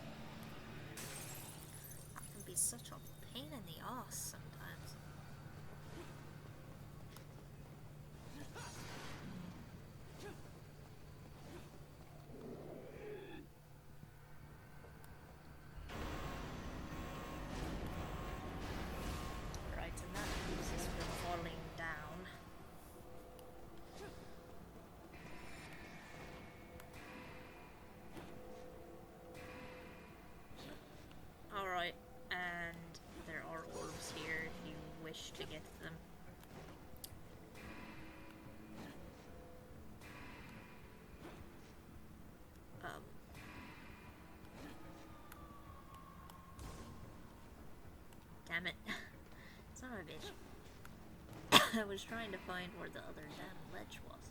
That can be such a pain in the ass sometimes. Right, and that means it's been falling down. Alright, and there are orbs here if you wish to get them. Damn it. Son of a bitch. I was trying to find where the other damn ledge was.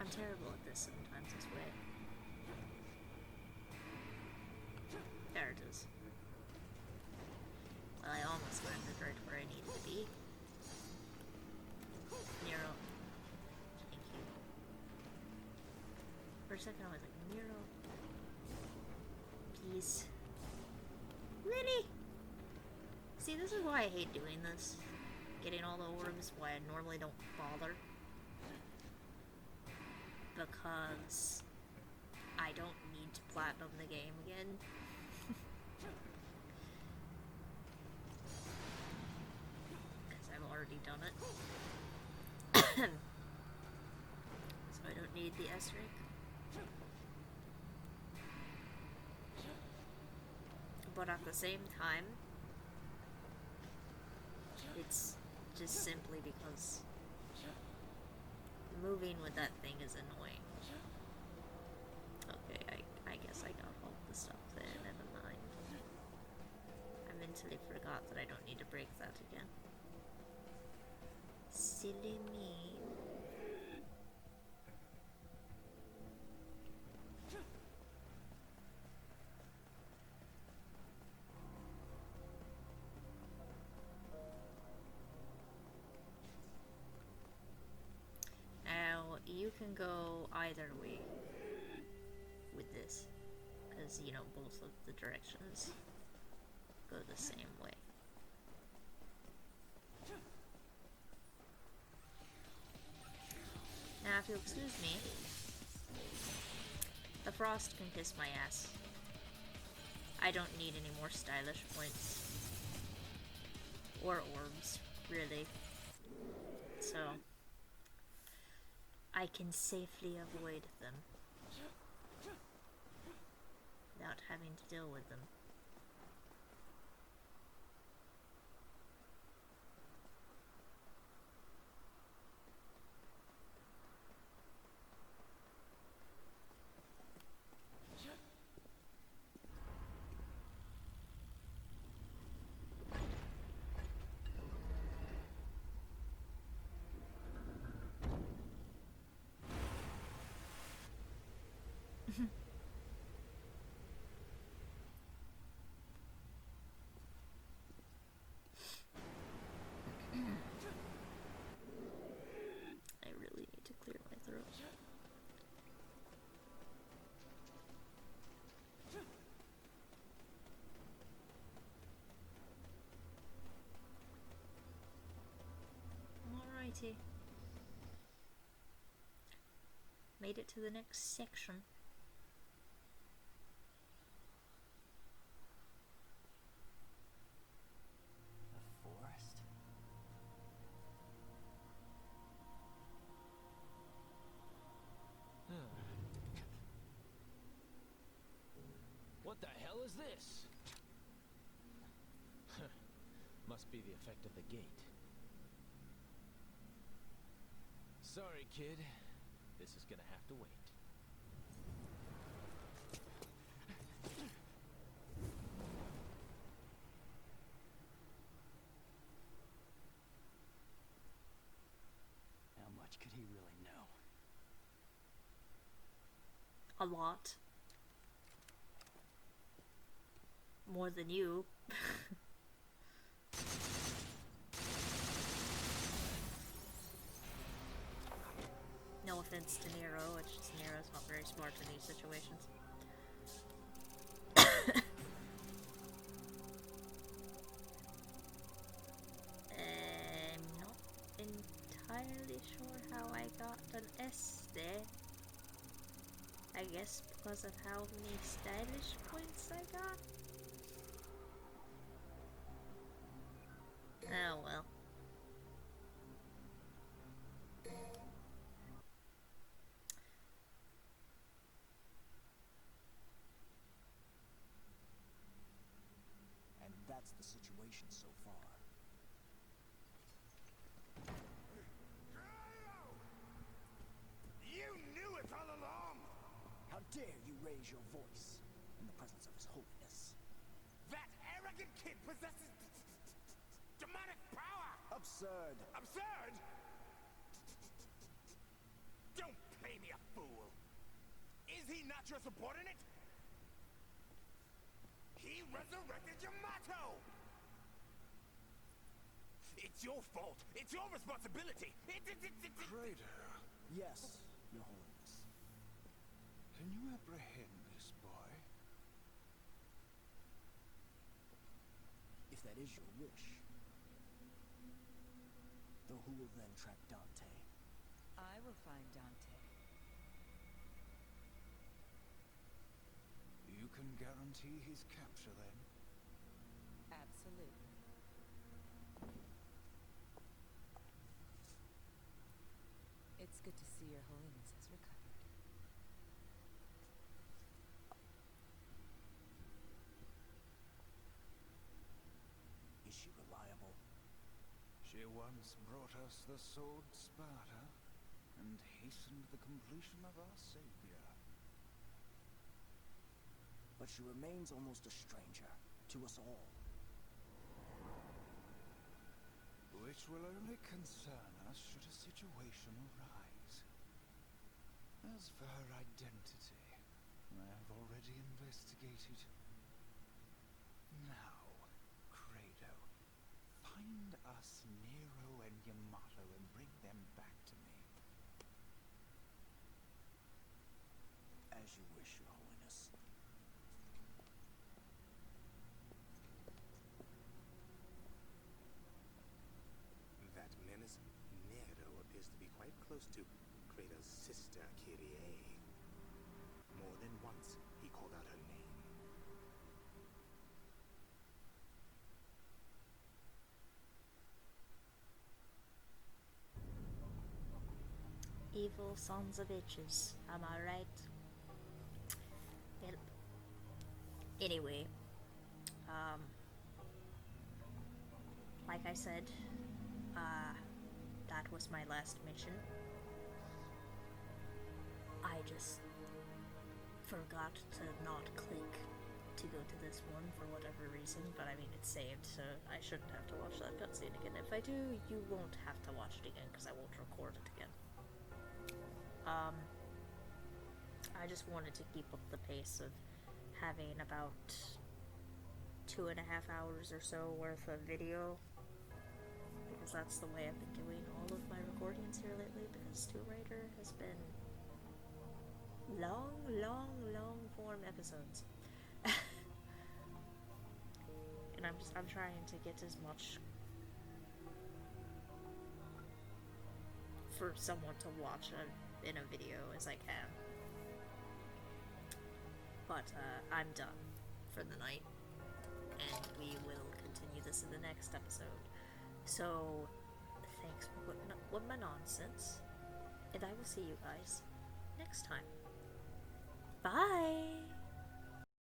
I'm terrible at this sometimes, I swear. There it is. Well, I almost landed right where I needed to be. Nero. Thank you. For a second I was like, Nero. Please. Really? See, this is why I hate doing this. Getting all the orbs, why I normally don't bother. Because I don't need to platinum the game again. Because I've already done it. So I don't need the S rank. But at the same time, it's just simply because moving with that thing is annoying. Okay, I guess I got all the stuff there, never mind. I mentally forgot that I don't need to break that again. Silly me. either way with this, because, you know, both of the directions go the same way. Now, if you'll excuse me, the frost can kiss my ass. I don't need any more stylish points. Or orbs, really. So, I can safely avoid them without having to deal with them. I really need to clear my throat. Alrighty. Made it to the next section. The forest? What the hell is this? Must be the effect of the gate. Sorry, kid. This is gonna have to wait. How much could he really know? A lot. More than you. No offense to Nero, it's just Nero's not very smart in these situations. I'm not entirely sure how I got an S there. I guess because of how many stylish points I got? Oh well. And that's the situation so far. You knew it all along! How dare you raise your voice in the presence of His Holiness? That arrogant kid possesses demonic power! Absurd! Absurd! Don't play me a fool! Is he not your subordinate? He resurrected Yamato! It's your fault! It's your responsibility! Kratos, Yes, Your Holiness. can you apprehend this boy? If that is your wish. Though who will then track Dante? I will find Dante. You can guarantee his capture then? Absolutely. It's good to see Your Holiness has recovered. Is she reliable? She once brought us the sword Sparta, and hastened the completion of our savior. But she remains almost a stranger to us all. Which will only concern us should a situation arise. As for her identity, I have already investigated. Now, Credo, find us Nero and Yamato and bring them back to me. As you wish, Your Holiness. That menace Nero appears to be quite close to Kratos' sister, Kyrie. More than once, he called out her name. Evil sons of bitches, am I right? Yep. Anyway, like I said, that was my last mission. I just forgot to not click to go to this one for whatever reason, but I mean it's saved, so I shouldn't have to watch that cutscene again. If I do, you won't have to watch it again because I won't record it again. I just wanted to keep up the pace of having about 2.5 hours or so worth of video, because that's the way I've been doing all of my recordings here lately, because Tomb Raider has been long form episodes. And I'm trying to get as much for someone to watch in a video as I can. But I'm done for the night, and we will continue this in the next episode. So, thanks for putting up with my nonsense, and I will see you guys next time.